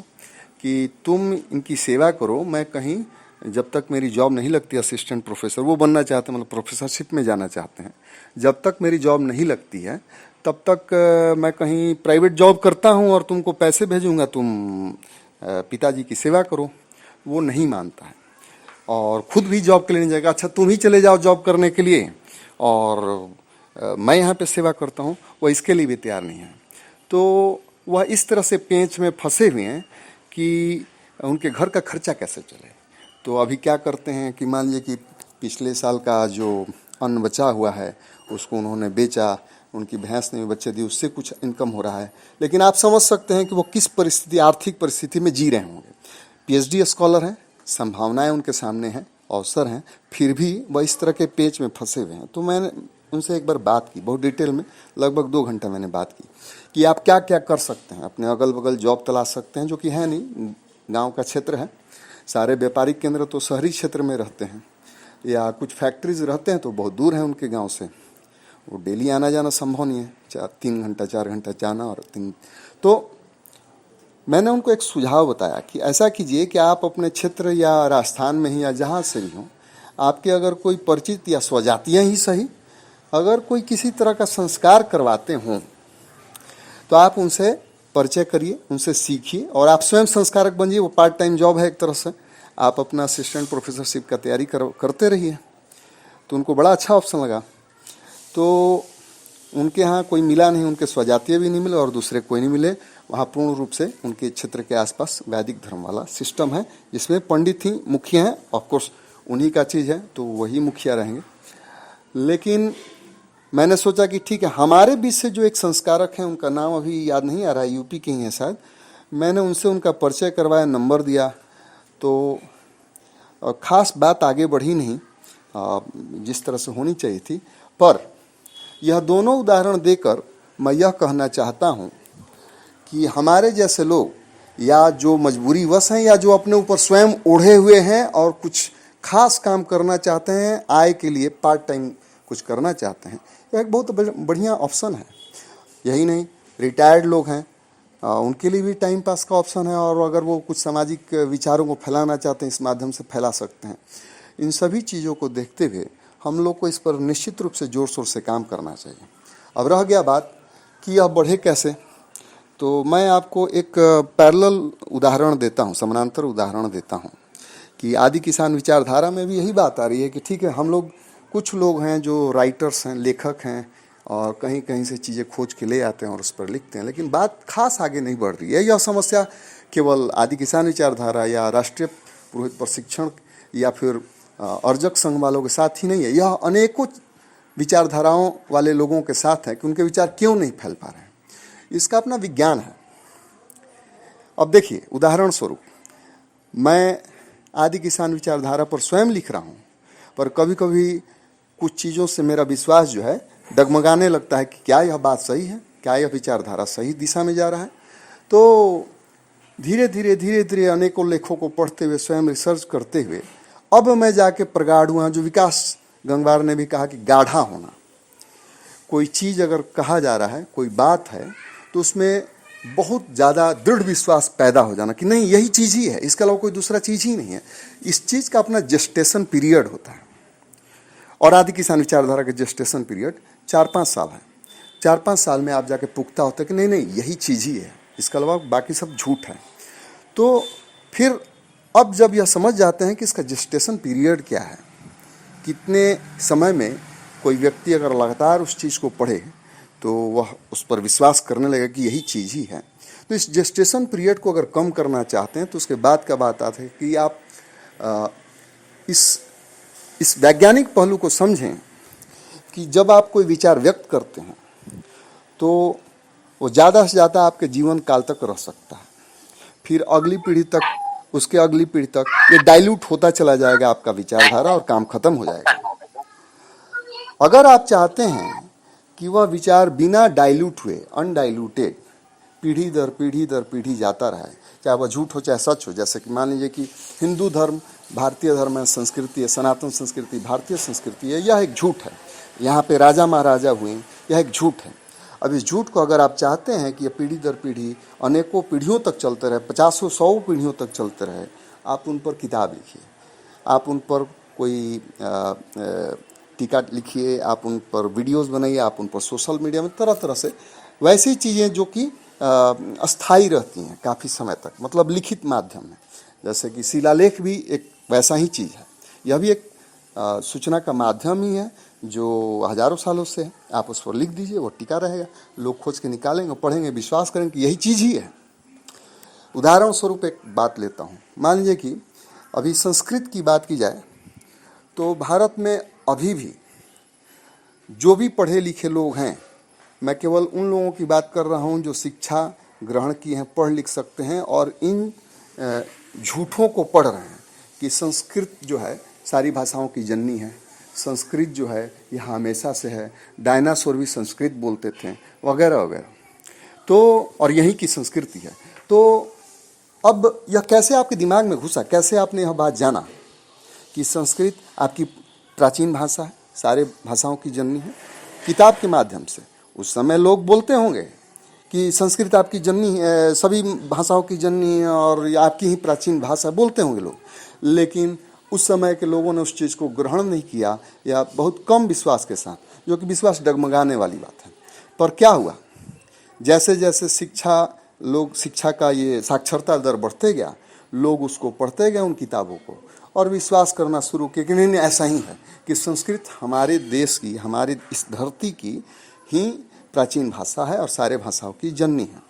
कि तुम इनकी सेवा करो, मैं कहीं जब तक मेरी जॉब नहीं लगती, असिस्टेंट प्रोफेसर वो बनना चाहते हैं, मतलब प्रोफेसरशिप में जाना चाहते हैं, जब तक मेरी जॉब नहीं लगती है तब तक मैं कहीं प्राइवेट जॉब करता हूं और तुमको पैसे भेजूंगा, तुम पिताजी की सेवा करो। वो नहीं मानता है। और खुद भी जॉब के लिए नहीं जाएगा, अच्छा तुम ही चले जाओ जॉब करने के लिए और मैं यहाँ पे सेवा करता हूँ, वह इसके लिए भी तैयार नहीं है। तो वह इस तरह से पेंच में फंसे हुए हैं कि उनके घर का खर्चा कैसे चले। तो अभी क्या करते हैं कि मान लीजिए कि पिछले साल का जो अन्न बचा हुआ है उसको उन्होंने बेचा, उनकी भैंस ने भी बच्चे दिए, उससे कुछ इनकम हो रहा है। लेकिन आप समझ सकते हैं कि वो किस परिस्थिति, आर्थिक परिस्थिति में जी रहे होंगे। पीएचडी स्कॉलर हैं, संभावनाएं उनके सामने हैं, अवसर हैं, फिर भी वह इस तरह के पेच में फंसे हुए हैं। तो मैंने उनसे एक बार बात की, बहुत डिटेल में, लगभग 2 घंटा मैंने बात की कि आप क्या क्या कर सकते हैं। अपने अगल बगल जॉब तलाश सकते हैं, जो कि है नहीं, गाँव का क्षेत्र है, सारे व्यापारिक केंद्र तो शहरी क्षेत्र में रहते हैं, या कुछ फैक्ट्रीज रहते हैं तो बहुत दूर हैं उनके गांव से, वो डेली आना जाना संभव नहीं है, 3 घंटा 4 घंटा जाना और 3। तो मैंने उनको एक सुझाव बताया कि ऐसा कीजिए कि आप अपने क्षेत्र या राजस्थान में ही या जहाँ से भी हों, आपके अगर कोई परिचित या स्वजातियाँ ही सही, अगर कोई किसी तरह का संस्कार करवाते हों तो आप उनसे परिचय करिए, उनसे सीखिए और आप स्वयं संस्कारक बनिए। वो पार्ट टाइम जॉब है एक तरह से, आप अपना असिस्टेंट प्रोफेसरशिप का तैयारी करते रहिए। तो उनको बड़ा अच्छा ऑप्शन लगा। तो उनके यहाँ कोई मिला नहीं, उनके स्वजातीय भी नहीं मिले और दूसरे कोई नहीं मिले। वहाँ पूर्ण रूप से उनके क्षेत्र के आसपास वैदिक धर्म वाला सिस्टम है, जिसमें पंडित ही मुखिया हैं। ऑफकोर्स उन्हीं का चीज़ है तो वही मुखिया रहेंगे। लेकिन मैंने सोचा कि ठीक है, हमारे बीच से जो एक संस्कारक हैं, उनका नाम अभी याद नहीं आ रहा है, यूपी के ही हैं शायद, मैंने उनसे उनका परिचय करवाया, नंबर दिया। तो खास बात आगे बढ़ी नहीं जिस तरह से होनी चाहिए थी। पर यह दोनों उदाहरण देकर मैं यह कहना चाहता हूँ कि हमारे जैसे लोग, या जो मजबूरीवश हैं या जो अपने ऊपर स्वयं ओढ़े हुए हैं और कुछ खास काम करना चाहते हैं, आय के लिए पार्ट टाइम कुछ करना चाहते हैं, यह एक बहुत बढ़िया ऑप्शन है। यही नहीं, रिटायर्ड लोग हैं, उनके लिए भी टाइम पास का ऑप्शन है। और अगर वो कुछ सामाजिक विचारों को फैलाना चाहते हैं, इस माध्यम से फैला सकते हैं। इन सभी चीज़ों को देखते हुए हम लोग को इस पर निश्चित रूप से जोर शोर से काम करना चाहिए। अब रह गया बात कि यह बढ़े कैसे, तो मैं आपको एक पैरेलल उदाहरण देता हूँ, समानांतर उदाहरण देता हूँ कि आदि किसान विचारधारा में भी यही बात आ रही है कि ठीक है, हम लोग कुछ लोग हैं जो राइटर्स हैं, लेखक हैं, और कहीं कहीं से चीज़ें खोज के ले आते हैं और उस पर लिखते हैं, लेकिन बात खास आगे नहीं बढ़ रही है। यह समस्या केवल आदि किसान विचारधारा या राष्ट्रीय पुरोहित प्रशिक्षण या फिर अर्जक संघ वालों के साथ ही नहीं है, यह अनेकों विचारधाराओं वाले लोगों के साथ है कि उनके विचार क्यों नहीं फैल पा रहे हैं। इसका अपना विज्ञान है। अब देखिए, उदाहरण स्वरूप मैं आदि किसान विचारधारा पर स्वयं लिख रहा हूँ, पर कभी कभी कुछ चीज़ों से मेरा विश्वास जो है डगमगाने लगता है कि क्या यह बात सही है, क्या यह विचारधारा सही दिशा में जा रहा है। तो धीरे धीरे अनेकों लेखों को पढ़ते हुए, स्वयं रिसर्च करते हुए, अब मैं जाके प्रगाढ़ हुआ, जो विकास गंगवार ने भी कहा कि गाढ़ा होना। कोई चीज़ अगर कहा जा रहा है, कोई बात है, तो उसमें बहुत ज़्यादा दृढ़ विश्वास पैदा हो जाना कि नहीं, यही चीज़ ही है, इसके अलावा कोई दूसरा चीज़ ही नहीं है। इस चीज़ का अपना जेस्टेशन पीरियड होता है, और आदि किसान विचारधारा का जेस्टेशन पीरियड 4-5 साल है। 4-5 साल में आप जाके पुख्ता होता है कि नहीं नहीं, यही चीज़ ही है, इसके अलावा बाकी सब झूठ है। तो फिर अब जब यह समझ जाते हैं कि इसका जेस्टेशन पीरियड क्या है, कितने समय में कोई व्यक्ति अगर लगातार उस चीज़ को पढ़े तो वह उस पर विश्वास करने लगेगा कि यही चीज़ ही है। तो इस जेस्टेशन पीरियड को अगर कम करना चाहते हैं तो उसके बाद का बात आती है कि आप इस वैज्ञानिक पहलू को समझें कि जब आप कोई विचार व्यक्त करते हैं तो वो ज़्यादा से ज़्यादा आपके जीवन काल तक रह सकता है, फिर अगली पीढ़ी तक, उसके अगली पीढ़ी तक ये डाइल्यूट होता चला जाएगा आपका विचारधारा, और काम खत्म हो जाएगा। अगर आप चाहते हैं कि वह विचार बिना डाइल्यूट हुए, अनडाइल्यूटेड, पीढ़ी दर पीढ़ी जाता रहे, चाहे वह झूठ हो चाहे सच हो। जैसे कि मान लीजिए कि हिंदू धर्म भारतीय धर्म है, संस्कृति है, सनातन संस्कृति भारतीय संस्कृति है, यह एक झूठ है। यहाँ पे राजा महाराजा हुए, यह एक झूठ है। अब इस झूठ को अगर आप चाहते हैं कि यह पीढ़ी दर पीढ़ी अनेकों पीढ़ियों तक चलते रहे, 50-100 पीढ़ियों तक चलते रहे, आप उन पर किताब लिखिए, आप उन पर कोई टीका लिखिए, आप उन पर वीडियोस बनाइए, आप उन पर सोशल मीडिया में तरह तरह से वैसी चीज़ें जो कि अस्थायी रहती हैं काफ़ी समय तक, मतलब लिखित माध्यम में। जैसे कि शिलालेख भी एक वैसा ही चीज़ है। यह भी एक सूचना का माध्यम ही है जो हजारों सालों से है। आप उस पर लिख दीजिए, वो टिका रहेगा, लोग खोज के निकालेंगे, पढ़ेंगे, विश्वास करेंगे कि यही चीज़ ही है। उदाहरण स्वरूप एक बात लेता हूँ। मान लीजिए कि अभी संस्कृत की बात की जाए तो भारत में अभी भी जो भी पढ़े लिखे लोग हैं, मैं केवल उन लोगों की बात कर रहा हूँ जो शिक्षा ग्रहण किए हैं, पढ़ लिख सकते हैं और इन झूठों को पढ़ रहे हैं कि संस्कृत जो है सारी भाषाओं की जननी है, संस्कृत जो है यह हमेशा से है, डायनासोर भी संस्कृत बोलते थे वगैरह वगैरह। तो और यही की संस्कृति है। तो अब यह कैसे आपके दिमाग में घुसा, कैसे आपने यह बात जाना कि संस्कृत आपकी प्राचीन भाषा है, सारे भाषाओं की जननी है? किताब के माध्यम से। उस समय लोग बोलते होंगे कि संस्कृत आपकी जननी है, सभी भाषाओं की जननी है और आपकी ही प्राचीन भाषा, बोलते होंगे लोग। लेकिन उस समय के लोगों ने उस चीज़ को ग्रहण नहीं किया या बहुत कम विश्वास के साथ, जो कि विश्वास डगमगाने वाली बात है। पर क्या हुआ, जैसे जैसे शिक्षा का ये साक्षरता दर बढ़ते गया, लोग उसको पढ़ते गए उन किताबों को और विश्वास करना शुरू किया कि नहीं ऐसा ही है कि संस्कृत हमारे देश की, हमारी इस धरती की ही प्राचीन भाषा है और सारे भाषाओं की जननी है।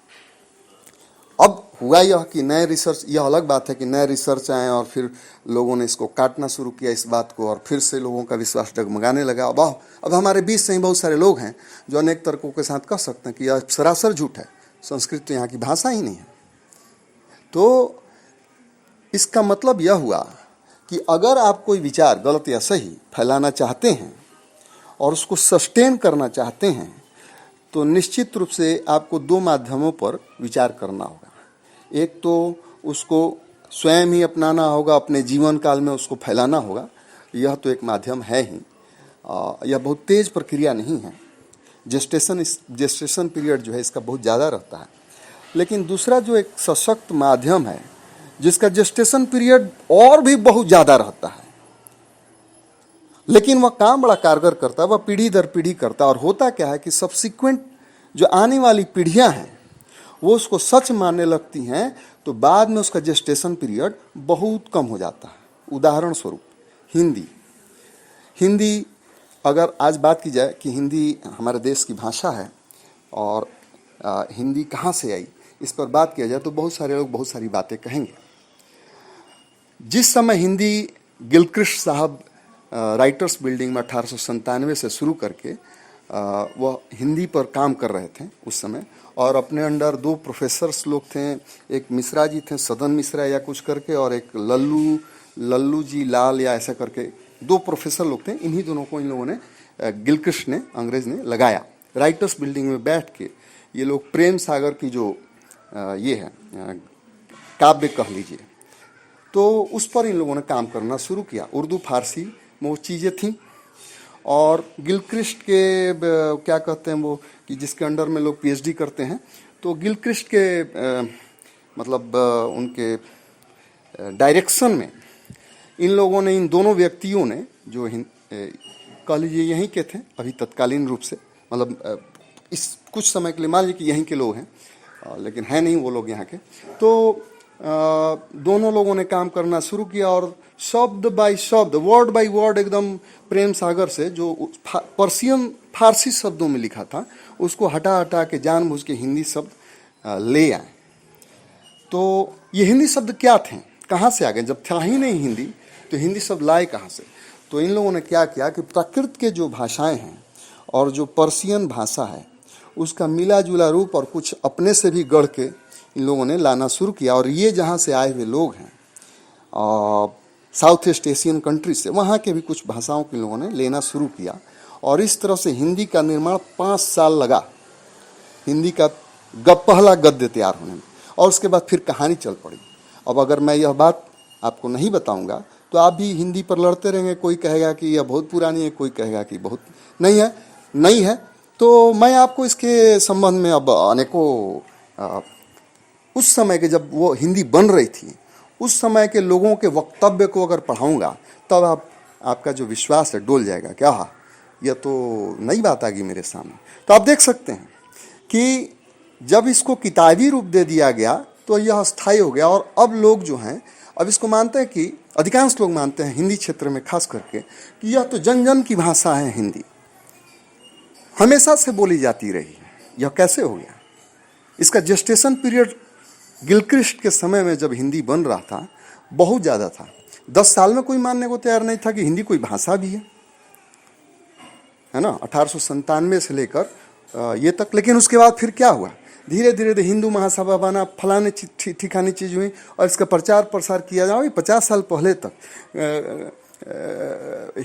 अब हुआ यह कि नए रिसर्च, यह अलग बात है कि नए रिसर्च आए और फिर लोगों ने इसको काटना शुरू किया इस बात को, और फिर से लोगों का विश्वास डगमगाने लगा। अब हमारे बीच से ही बहुत सारे लोग हैं जो अनेक तर्कों के साथ कह सकते हैं कि यह सरासर झूठ है, संस्कृत तो यहाँ की भाषा ही नहीं है। तो इसका मतलब यह हुआ कि अगर आप कोई विचार गलत या सही फैलाना चाहते हैं और उसको सस्टेन करना चाहते हैं तो निश्चित रूप से आपको दो माध्यमों पर विचार करना होगा। एक तो उसको स्वयं ही अपनाना होगा, अपने जीवन काल में उसको फैलाना होगा, यह तो एक माध्यम है ही। यह बहुत तेज प्रक्रिया नहीं है, जेस्टेशन पीरियड जो है इसका बहुत ज़्यादा रहता है। लेकिन दूसरा जो एक सशक्त माध्यम है जिसका जेस्टेशन पीरियड और भी बहुत ज़्यादा रहता है, लेकिन वह काम बड़ा कारगर करता है, वह पीढ़ी दर पीढ़ी करता है। और होता क्या है कि सब्सिक्वेंट जो आने वाली पीढ़ियां हैं वो उसको सच मानने लगती हैं, तो बाद में उसका जेस्टेशन पीरियड बहुत कम हो जाता है। उदाहरण स्वरूप हिंदी अगर आज बात की जाए कि हिंदी हमारे देश की भाषा है और हिंदी कहाँ से आई, इस पर बात किया जाए तो बहुत सारे लोग बहुत सारी बातें कहेंगे। जिस समय हिंदी गिलक्रिस्ट साहब राइटर्स बिल्डिंग में 1897 से शुरू करके वह हिंदी पर काम कर रहे थे उस समय, और अपने अंडर दो प्रोफेसर्स लोग थे, एक मिश्रा जी थे, सदन मिश्रा या कुछ करके, और एक लल्लू जी लाल या ऐसा करके दो प्रोफेसर लोग थे। इन्हीं दोनों को इन लोगों ने गिलक्रिस्ट ने, अंग्रेज ने लगाया। राइटर्स बिल्डिंग में बैठ के ये लोग प्रेम सागर की जो ये है काव्य कह लीजिए, तो उस पर इन लोगों ने काम करना शुरू किया। उर्दू फारसी में वो चीज़ें थीं, और गिलक्रिस्ट के क्या कहते हैं वो कि जिसके अंडर में लोग पीएचडी करते हैं, तो गिलक्रिस्ट के मतलब उनके डायरेक्शन में इन लोगों ने, इन दोनों व्यक्तियों ने जो कह लीजिए यहीं के थे अभी तत्कालीन रूप से, मतलब इस कुछ समय के लिए मान लीजिए कि यहीं के लोग हैं, लेकिन है नहीं वो लोग यहाँ के, तो दोनों लोगों ने काम करना शुरू किया और शब्द बाय शब्द, वर्ड बाय वर्ड एकदम प्रेम सागर से जो पर्शियन फारसी शब्दों में लिखा था उसको हटा हटा के जानबूझ के हिंदी शब्द ले आए। तो ये हिंदी शब्द क्या थे, कहाँ से आ गए? जब था ही नहीं हिंदी तो हिंदी शब्द लाए कहाँ से? तो इन लोगों ने क्या किया कि प्राकृत के जो भाषाएं हैं और जो पर्शियन भाषा है उसका मिला जुला रूप और कुछ अपने से भी गढ़ के इन लोगों ने लाना शुरू किया। और ये जहाँ से आए हुए लोग हैं साउथ ईस्ट एशियन कंट्री से, वहाँ के भी कुछ भाषाओं के लोगों ने लेना शुरू किया, और इस तरह से हिंदी का निर्माण 5 साल लगा, हिंदी का पहला गद्य तैयार होने में, और उसके बाद फिर कहानी चल पड़ी। अब अगर मैं यह बात आपको नहीं बताऊंगा तो आप भी हिंदी पर लड़ते रहेंगे, कोई कहेगा कि यह बहुत पुरानी है, कोई कहेगा कि बहुत नहीं है। तो मैं आपको इसके संबंध में अब अनेकों उस समय के जब वो हिंदी बन रही थी उस समय के लोगों के वक्तव्य को अगर पढ़ाऊंगा तब आपका जो विश्वास है डोल जाएगा। क्या यह तो नई बात आ गई मेरे सामने। तो आप देख सकते हैं कि जब इसको किताबी रूप दे दिया गया तो यह अस्थायी हो गया, और अब लोग जो हैं अब इसको मानते हैं कि अधिकांश लोग मानते हैं हिंदी क्षेत्र में खास करके कि यह तो जन जन की भाषा है, हिंदी हमेशा से बोली जाती रही है। यह कैसे हो गया? इसका जेस्टेशन पीरियड गिलक्रिस्ट के समय में जब हिंदी बन रहा था बहुत ज़्यादा था। 10 साल में कोई मानने को तैयार नहीं था कि हिंदी कोई भाषा भी है ना, 1897 से लेकर ये तक। लेकिन उसके बाद फिर क्या हुआ? धीरे धीरे हिंदू महासभा बना, फलाने ठिकानी चीज़ हुई और इसका प्रचार प्रसार किया जाए। 50 साल पहले तक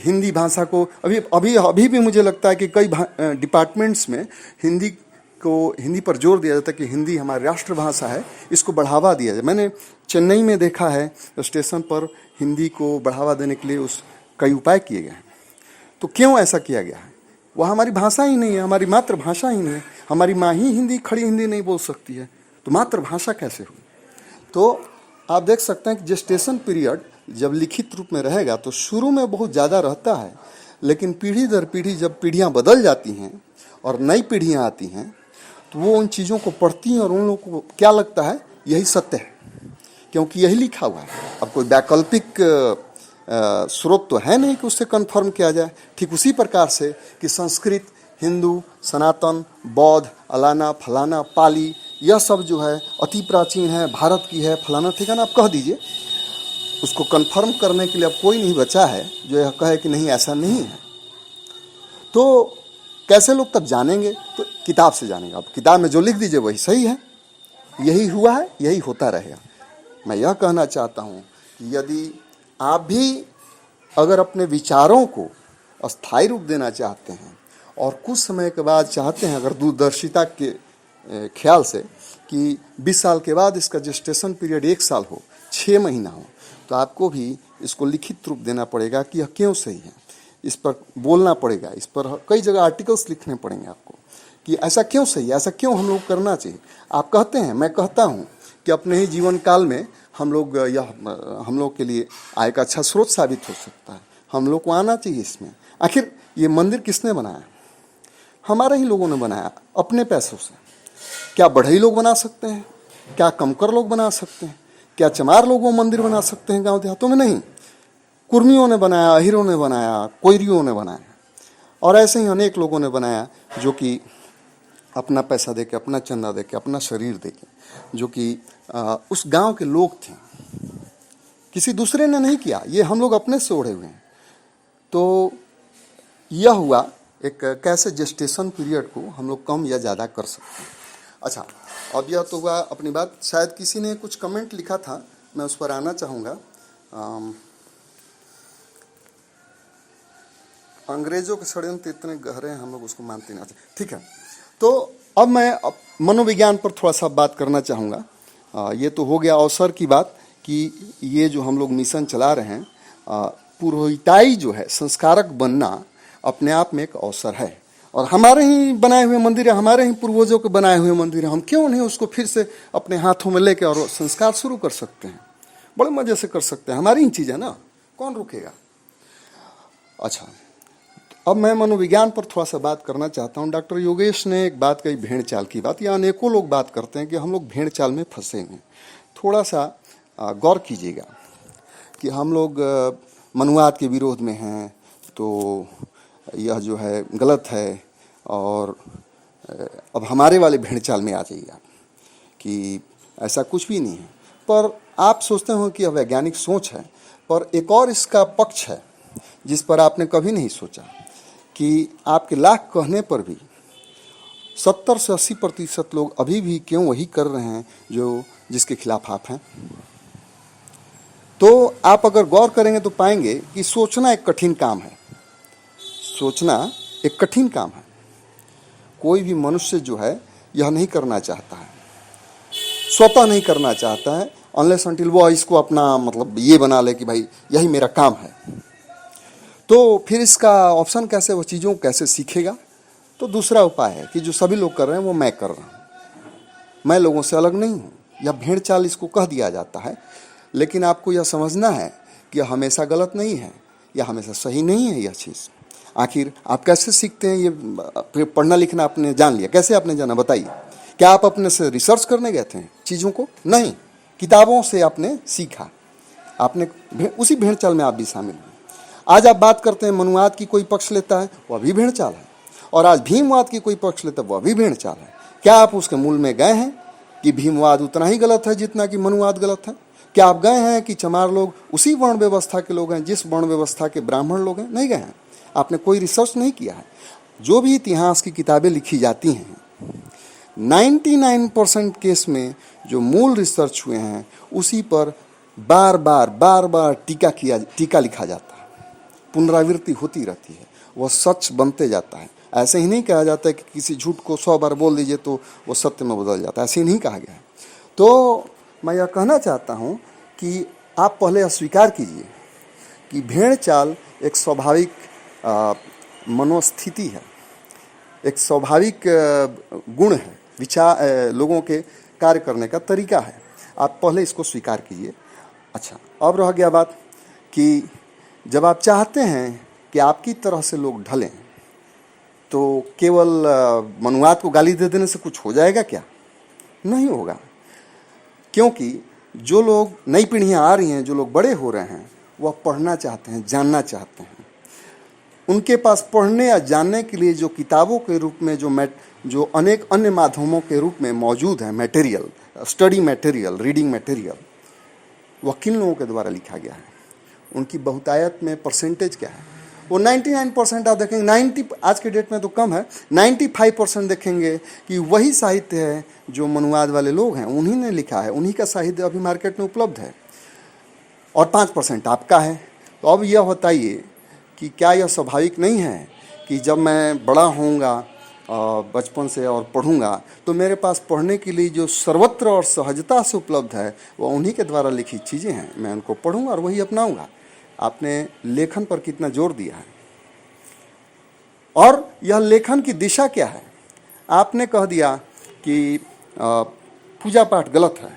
हिंदी भाषा को अभी भी मुझे लगता है कि कई डिपार्टमेंट्स में हिंदी पर जोर दिया जाता है कि हिंदी हमारी राष्ट्रभाषा है, इसको बढ़ावा दिया जाए। मैंने चेन्नई में देखा है स्टेशन पर हिंदी को बढ़ावा देने के लिए कई उपाय किए गए हैं। तो क्यों ऐसा किया गया है? वह हमारी भाषा ही नहीं है, हमारी मातृभाषा ही नहीं है। हमारी माँ ही हिंदी, खड़ी हिंदी नहीं बोल सकती है, तो मातृभाषा कैसे हुई? तो आप देख सकते हैं कि जेस्टेशन पीरियड जब लिखित रूप में रहेगा तो शुरू में बहुत ज़्यादा रहता है, लेकिन पीढ़ी दर पीढ़ी जब पीढ़ियाँ बदल जाती हैं और नई पीढ़ियाँ आती हैं तो वो उन चीज़ों को पढ़ती हैं और उन लोगों को क्या लगता है यही सत्य है, क्योंकि यही लिखा हुआ है। अब कोई वैकल्पिक स्रोत तो है नहीं कि उससे कन्फर्म किया जाए। ठीक उसी प्रकार से कि संस्कृत, हिंदू, सनातन, बौद्ध, अलाना, फलाना, पाली, यह सब जो है अति प्राचीन है, भारत की है, फलाना ठिकाना आप कह दीजिए। उसको कन्फर्म करने के लिए अब कोई नहीं बचा है जो यह कहे कि नहीं ऐसा नहीं है। तो कैसे लोग तब जानेंगे? तो किताब से जानेंगे। अब किताब में जो लिख दीजिए वही सही है, यही हुआ है, यही होता रहेगा। मैं यह कहना चाहता हूँ कि यदि आप भी अगर अपने विचारों को अस्थायी रूप देना चाहते हैं और कुछ समय के बाद चाहते हैं, अगर दूरदर्शिता के ख्याल से कि 20 साल के बाद इसका जेस्टेशन पीरियड 1 साल हो, 6 महीना हो, तो आपको भी इसको लिखित रूप देना पड़ेगा कि यह क्यों सही है। इस पर बोलना पड़ेगा, इस पर कई जगह आर्टिकल्स लिखने पड़ेंगे आपको कि ऐसा क्यों सही है, ऐसा क्यों हम लोग करना चाहिए। आप कहते हैं, मैं कहता हूँ कि अपने ही जीवन काल में हम लोग के लिए आय का अच्छा स्रोत साबित हो सकता है। हम लोग को आना चाहिए इसमें। आखिर ये मंदिर किसने बनाया? हमारे ही लोगों ने बनाया अपने पैसों से। क्या बढ़ई लोग बना सकते हैं? क्या कमकर लोग बना सकते हैं? क्या चमार लोग वो मंदिर बना सकते हैं गांव देहातों में? नहीं। कुर्मियों ने बनाया, अहिरों ने बनाया, कोयरियों ने बनाया और ऐसे ही अनेक लोगों ने बनाया जो कि अपना पैसा देके, अपना चंदा देके, अपना शरीर देके, जो कि उस गांव के लोग थे, किसी दूसरे ने नहीं किया। ये हम लोग अपने से ओढ़े हुए हैं। तो यह हुआ एक कैसे जेस्टेशन पीरियड को हम लोग कम या ज़्यादा कर सकते हैं। अच्छा, अब यह तो हुआ अपनी बात। शायद किसी ने कुछ कमेंट लिखा था, मैं उस पर आना चाहूँगा। अंग्रेजों के षड्यंत्र इतने गहरे हैं, हम लोग उसको मानते नहीं। ठीक है, तो अब मैं मनोविज्ञान पर थोड़ा सा बात करना चाहूँगा। ये तो हो गया अवसर की बात कि ये जो हम लोग मिशन चला रहे हैं, पुरोहिताई जो है, संस्कारक बनना अपने आप में एक अवसर है। और हमारे ही बनाए हुए मंदिर है, हमारे ही पूर्वजों के बनाए हुए मंदिर है, हम क्यों नहीं उसको फिर से अपने हाथों में लेके और संस्कार शुरू कर सकते हैं। बड़े मज़े से कर सकते हैं, हमारी ही चीज़ है ना, कौन रुकेगा। अच्छा, अब मैं मनोविज्ञान पर थोड़ा सा बात करना चाहता हूँ। डॉक्टर योगेश ने एक बात कही, भेड़ चाल की बात। या अनेकों लोग बात करते हैं कि हम लोग भेड़ चाल में फंसे हैं। थोड़ा सा गौर कीजिएगा कि हम लोग मनुवाद के विरोध में हैं, तो यह जो है गलत है। और अब हमारे वाले भेड़ चाल में आ जाइए आप कि ऐसा कुछ भी नहीं है। पर आप सोचते हो कि यह वैज्ञानिक सोच है, पर एक और इसका पक्ष है जिस पर आपने कभी नहीं सोचा कि आपके लाख कहने पर भी 70 से 80% लोग अभी भी क्यों वही कर रहे हैं जिसके खिलाफ आप हैं। तो आप अगर गौर करेंगे तो पाएंगे कि सोचना एक कठिन काम है। सोचना एक कठिन काम है। कोई भी मनुष्य जो है यह नहीं करना चाहता है, स्वतः नहीं करना चाहता है, अनलेस अनटिल वो इसको अपना मतलब ये बना ले कि भाई यही मेरा काम है। तो फिर इसका ऑप्शन कैसे, वो चीज़ों को कैसे सीखेगा? तो दूसरा उपाय है कि जो सभी लोग कर रहे हैं वो मैं कर रहा हूँ, मैं लोगों से अलग नहीं हूँ। या भेड़ चाल इसको कह दिया जाता है। लेकिन आपको यह समझना है कि यह हमेशा गलत नहीं है, यह हमेशा सही नहीं है यह चीज़। आखिर आप कैसे सीखते हैं? ये पढ़ना लिखना आपने जान लिया, कैसे आपने जाना बताइए? क्या आप अपने से रिसर्च करने गए थे चीज़ों को? नहीं, किताबों से आपने सीखा। आपने उसी भेड़ चाल में आप भी शामिल हुए। आज आप बात करते हैं मनुवाद की कोई पक्ष लेता है, वह भी भेड़ चाल है, और आज भीमवाद की कोई पक्ष लेता है, वह भी भेड़ चाल है। क्या आप उसके मूल में गए हैं कि भीमवाद उतना ही गलत है जितना कि मनुवाद गलत है? क्या आप गए हैं कि चमार लोग उसी वर्ण व्यवस्था के लोग हैं जिस वर्ण व्यवस्था के ब्राह्मण लोग हैं? नहीं गए हैं। आपने कोई रिसर्च नहीं किया है। जो भी इतिहास की किताबें लिखी जाती हैं, 99% केस में जो मूल रिसर्च हुए हैं उसी पर बार बार टीका लिखा जाता है, पुनरावृत्ति होती रहती है, वह सच बनते जाता है। ऐसे ही नहीं कहा जाता है कि किसी झूठ को 100 बार बोल दीजिए तो वो सत्य में बदल जाता है, ऐसे ही नहीं कहा गया है। तो मैं यह कहना चाहता हूँ कि आप पहले स्वीकार कीजिए कि भेड़ चाल एक स्वाभाविक मनोस्थिति है, एक स्वाभाविक गुण है, विचार लोगों के कार्य करने का तरीका है। आप पहले इसको स्वीकार कीजिए। अच्छा, अब रह गया बात कि जब आप चाहते हैं कि आपकी तरह से लोग ढलें तो केवल मनुवाद को गाली दे देने से कुछ हो जाएगा क्या? नहीं होगा, क्योंकि जो लोग नई पीढ़ियाँ आ रही हैं, जो लोग बड़े हो रहे हैं, वह पढ़ना चाहते हैं, जानना चाहते हैं। उनके पास पढ़ने या जानने के लिए जो किताबों के रूप में जो अनेक अन्य माध्यमों के रूप में मौजूद है material, study material, reading material, वह किन लोगों के द्वारा लिखा गया है? उनकी बहुतायत में परसेंटेज क्या है? वो 99% आप देखेंगे, 90 आज के डेट में तो कम है, 95% देखेंगे कि वही साहित्य है जो मनुवाद वाले लोग हैं, उन्हीं ने लिखा है, उन्हीं का साहित्य अभी मार्केट में उपलब्ध है, और 5% आपका है। तो अब यह बताइए कि क्या यह स्वाभाविक नहीं है कि जब मैं बड़ा होऊंगा बचपन से और पढ़ूंगा तो मेरे पास पढ़ने के लिए जो सर्वत्र और सहजता से उपलब्ध है वह उन्हीं के द्वारा लिखी चीज़ें हैं, मैं उनको पढ़ूंगा और वही अपनाऊंगा। आपने लेखन पर कितना जोर दिया है, और यह लेखन की दिशा क्या है? आपने कह दिया कि पूजा पाठ गलत है,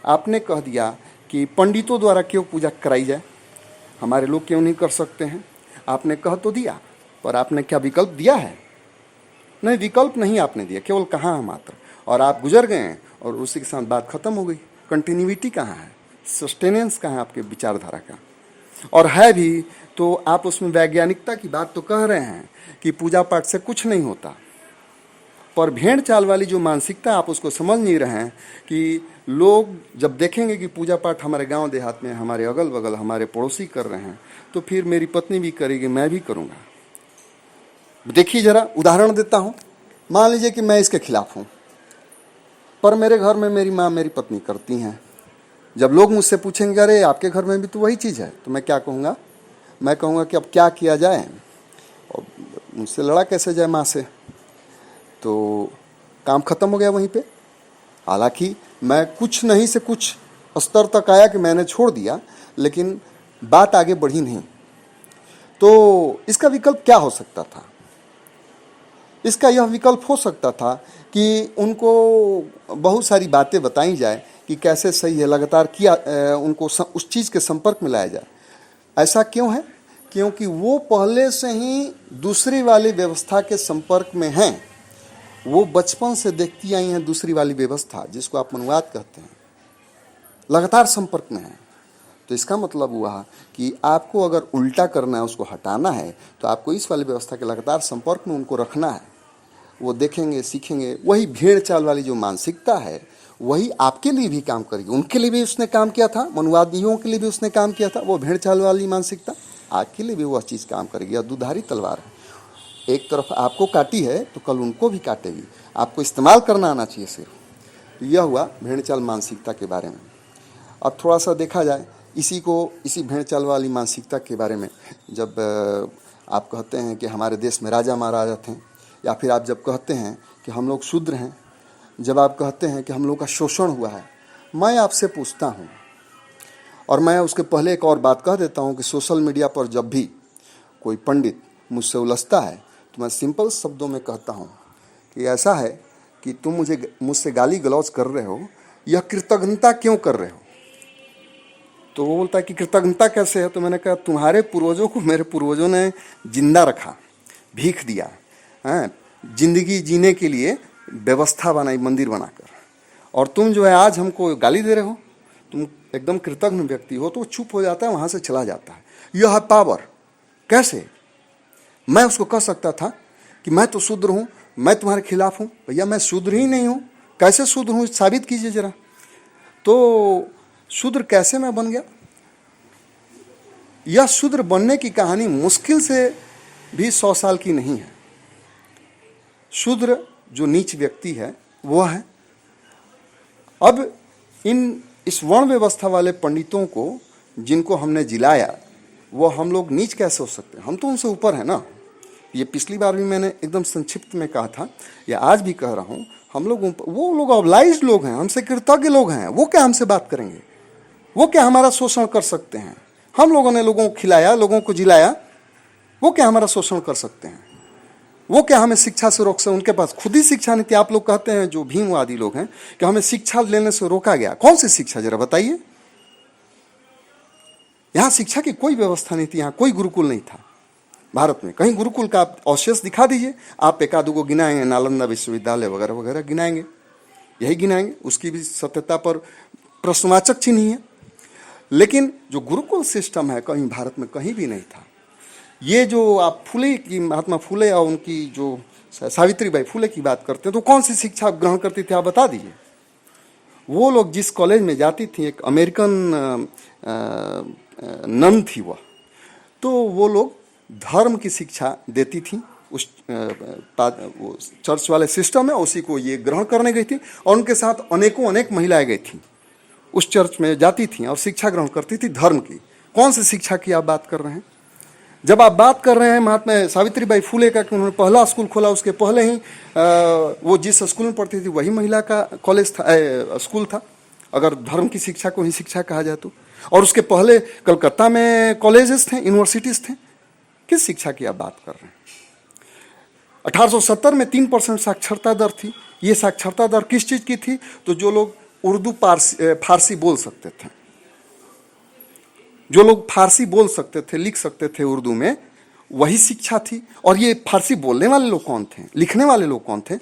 आपने कह दिया कि पंडितों द्वारा क्यों पूजा कराई जाए, हमारे लोग क्यों नहीं कर सकते हैं? आपने कह तो दिया, पर आपने क्या विकल्प दिया है? नहीं, विकल्प नहीं आपने दिया, केवल कहा है मात्र, और आप गुजर गए हैं और उसी के साथ बात खत्म हो गई। कंटिन्यूटी कहाँ है? सस्टेनेंस कहाँ है आपके विचारधारा का? और है भी तो आप उसमें वैज्ञानिकता की बात तो कह रहे हैं कि पूजा पाठ से कुछ नहीं होता, पर भेड़ चाल वाली जो मानसिकता आप उसको समझ नहीं रहे हैं कि लोग जब देखेंगे कि पूजा पाठ हमारे गांव देहात में, हमारे अगल बगल, हमारे पड़ोसी कर रहे हैं, तो फिर मेरी पत्नी भी करेगी, मैं भी करूंगा। देखिए जरा उदाहरण देता हूं, मान लीजिए कि मैं इसके खिलाफ हूं, पर मेरे घर में मेरी माँ मेरी पत्नी करती हैं। जब लोग मुझसे पूछेंगे अरे आपके घर में भी तो वही चीज़ है, तो मैं क्या कहूँगा? मैं कहूँगा कि अब क्या किया जाए, और मुझसे लड़ा कैसे जाए माँ से, तो काम खत्म हो गया वहीं पे। हालांकि मैं कुछ नहीं से कुछ स्तर तक आया कि मैंने छोड़ दिया, लेकिन बात आगे बढ़ी नहीं। तो इसका विकल्प क्या हो सकता था? इसका यह विकल्प हो सकता था कि उनको बहुत सारी बातें बताई जाए कि कैसे सही है, लगातार किया उनको उस चीज़ के संपर्क में लाया जाए। ऐसा क्यों है? क्योंकि वो पहले से ही दूसरी वाली व्यवस्था के संपर्क में हैं, वो बचपन से देखती आई हैं दूसरी वाली व्यवस्था, जिसको आप मनुवाद कहते हैं, लगातार संपर्क में है। तो इसका मतलब हुआ कि आपको अगर उल्टा करना है, उसको हटाना है, तो आपको इस वाली व्यवस्था के लगातार संपर्क में उनको रखना है। वो देखेंगे, सीखेंगे, वही भेड़ चाल वाली जो मानसिकता है वही आपके लिए भी काम करेगी। उनके लिए भी उसने काम किया था, मनुवादियों के लिए भी उसने काम किया था, वो भेड़ चाल वाली मानसिकता आपके लिए भी वह चीज़ काम करेगी। और दुधारी तलवार है, एक तरफ आपको काटी है तो कल उनको भी काटेगी, आपको इस्तेमाल करना आना चाहिए सिर्फ। यह हुआ भेड़ चाल मानसिकता के बारे में। अब थोड़ा सा देखा जाए इसी भेड़ चाल वाली मानसिकता के बारे में। जब आप कहते हैं कि हमारे देश में राजा महाराजा थे, या फिर आप जब कहते हैं कि हम लोग शूद्र हैं, जब आप कहते हैं कि हम लोग का शोषण हुआ है, मैं आपसे पूछता हूँ, और मैं उसके पहले एक और बात कह देता हूँ कि सोशल मीडिया पर जब भी कोई पंडित मुझसे उलझता है तो मैं सिंपल शब्दों में कहता हूँ कि ऐसा है कि तुम मुझसे गाली गलौज कर रहे हो, यह कृतज्ञता क्यों कर रहे हो? तो वो बोलता है कि कृतज्ञता कैसे है? तो मैंने कहा तुम्हारे पूर्वजों को मेरे पूर्वजों ने जिंदा रखा, भीख दिया, जिंदगी जीने के लिए व्यवस्था बनाई मंदिर बनाकर, और तुम जो है आज हमको गाली दे रहे हो, तुम एकदम कृतज्ञ व्यक्ति हो तो वो चुप हो जाता है, वहाँ से चला जाता है। You have power. कैसे? मैं उसको कह सकता था कि मैं तो शूद्र हूँ, मैं तुम्हारे खिलाफ हूँ। भैया मैं शूद्र ही नहीं हूँ, कैसे शूद्र हूँ साबित कीजिए जरा। तो शूद्र कैसे मैं बन गया? यह शूद्र बनने की कहानी मुश्किल से भी 100 साल की नहीं है। शूद्र जो नीच व्यक्ति है वह है। अब इस वर्ण व्यवस्था वाले पंडितों को जिनको हमने जिलाया, वो हम लोग नीच कैसे हो सकते हैं? हम तो उनसे ऊपर है ना। ये पिछली बार भी मैंने एकदम संक्षिप्त में कहा था, या आज भी कह रहा हूँ, हम लोग वो लोग ऑब्लाइज्ड लोग हैं, हमसे कृतज्ञ लोग हैं। वो क्या हमसे बात करेंगे? वो क्या हमारा शोषण कर सकते हैं? हम लोगों ने लोगों को खिलाया, लोगों को जिलाया, वो क्या हमारा शोषण कर सकते हैं? वो क्या हमें शिक्षा से रोक सकते? उनके पास खुद ही शिक्षा नहीं थी। आप लोग कहते हैं जो भीमवादी लोग हैं कि हमें शिक्षा लेने से रोका गया। कौन सी शिक्षा जरा बताइए? यहाँ शिक्षा की कोई व्यवस्था नहीं थी, यहाँ कोई गुरुकुल नहीं था भारत में। कहीं गुरुकुल का आप अवशेष दिखा दीजिए। आप एक आधो को गिनाएंगे, नालंदा विश्वविद्यालय वगैरह वगैरह गिनाएंगे, यही गिनाएंगे। उसकी भी सत्यता पर प्रश्नवाचक चिन्ह ही है। लेकिन जो गुरुकुल सिस्टम है कहीं भारत में कहीं भी नहीं था। ये जो आप फुले की, महात्मा फुले और उनकी जो सावित्रीबाई फुले की बात करते हैं, तो कौन सी शिक्षा ग्रहण करती थी आप बता दीजिए। वो लोग जिस कॉलेज में जाती थी, एक अमेरिकन नन थी वह, तो वो लोग धर्म की शिक्षा देती थी। उस चर्च वाले सिस्टम है, उसी को ये ग्रहण करने गई थी और उनके साथ अनेक महिलाएं गई थी। उस चर्च में जाती थी और शिक्षा ग्रहण करती थी धर्म की। कौन सी शिक्षा की आप बात कर रहे हैं? जब आप बात कर रहे हैं महात्मा सावित्रीबाई फुले का कि उन्होंने पहला स्कूल खोला, उसके पहले ही वो जिस स्कूल में पढ़ती थी वही महिला का कॉलेज था, स्कूल था, अगर धर्म की शिक्षा को ही शिक्षा कहा जाए तो। और उसके पहले कलकत्ता में कॉलेजेस थे, यूनिवर्सिटीज थे। किस शिक्षा की आप बात कर रहे हैं? 1870 में 3% साक्षरता दर थी। ये साक्षरता दर किस चीज की थी? तो जो लोग उर्दू फारसी बोल सकते थे, जो लोग फारसी बोल सकते थे, लिख सकते थे उर्दू में, वही शिक्षा थी। और ये फारसी बोलने वाले लोग कौन थे, लिखने वाले लोग कौन थे?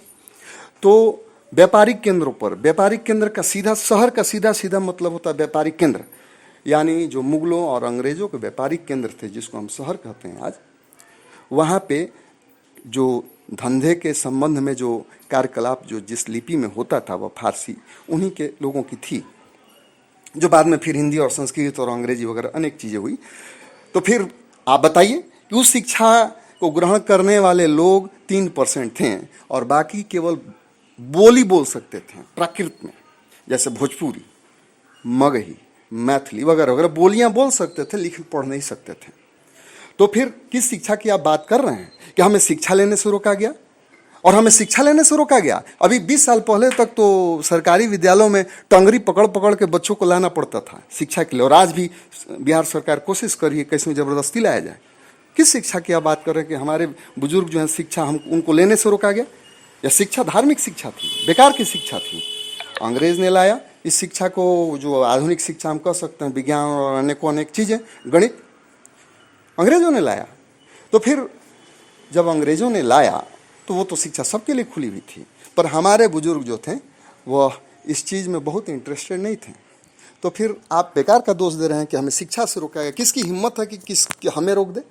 तो व्यापारिक केंद्रों पर, व्यापारिक केंद्र का सीधा, शहर का सीधा सीधा मतलब होता है व्यापारिक केंद्र, यानी जो मुगलों और अंग्रेजों के व्यापारिक केंद्र थे जिसको हम शहर कहते हैं आज, वहाँ पे जो धंधे के संबंध में जो कार्यकलाप जो जिस लिपि में होता था वह फारसी उन्हीं के लोगों की थी, जो बाद में फिर हिंदी और संस्कृत और अंग्रेजी वगैरह अनेक चीज़ें हुई। तो फिर आप बताइए कि उस शिक्षा को ग्रहण करने वाले लोग 3% थे और बाकी केवल बोली बोल सकते थे प्राकृत में, जैसे भोजपुरी, मगही, मैथिली वगैरह वगैरह बोलियां बोल सकते थे, लिख पढ़ नहीं सकते थे। तो फिर किस शिक्षा की आप बात कर रहे हैं कि हमें शिक्षा लेने से रोका गया? और हमें शिक्षा लेने से रोका गया। अभी 20 साल पहले तक तो सरकारी विद्यालयों में टंगरी पकड़ पकड़ के बच्चों को लाना पड़ता था शिक्षा के लिए, और आज भी बिहार सरकार कोशिश कर रही है कैसे जबरदस्ती लाया जाए। किस शिक्षा की आप बात कर रहे हैं कि हमारे बुजुर्ग जो हैं शिक्षा हम उनको लेने से रोका गया? यह शिक्षा धार्मिक शिक्षा थी, बेकार की शिक्षा थी। अंग्रेज ने लाया इस शिक्षा को, जो आधुनिक शिक्षा हम कह सकते हैं, विज्ञान और अनेक चीज़ें, गणित, अंग्रेजों ने लाया। तो फिर जब अंग्रेजों ने लाया तो वो तो शिक्षा सबके लिए खुली हुई थी, पर हमारे बुजुर्ग जो थे वह इस चीज़ में बहुत इंटरेस्टेड नहीं थे। तो फिर आप बेकार का दोष दे रहे हैं कि हमें शिक्षा से रोका गया। किसकी हिम्मत है कि हमें रोक दे?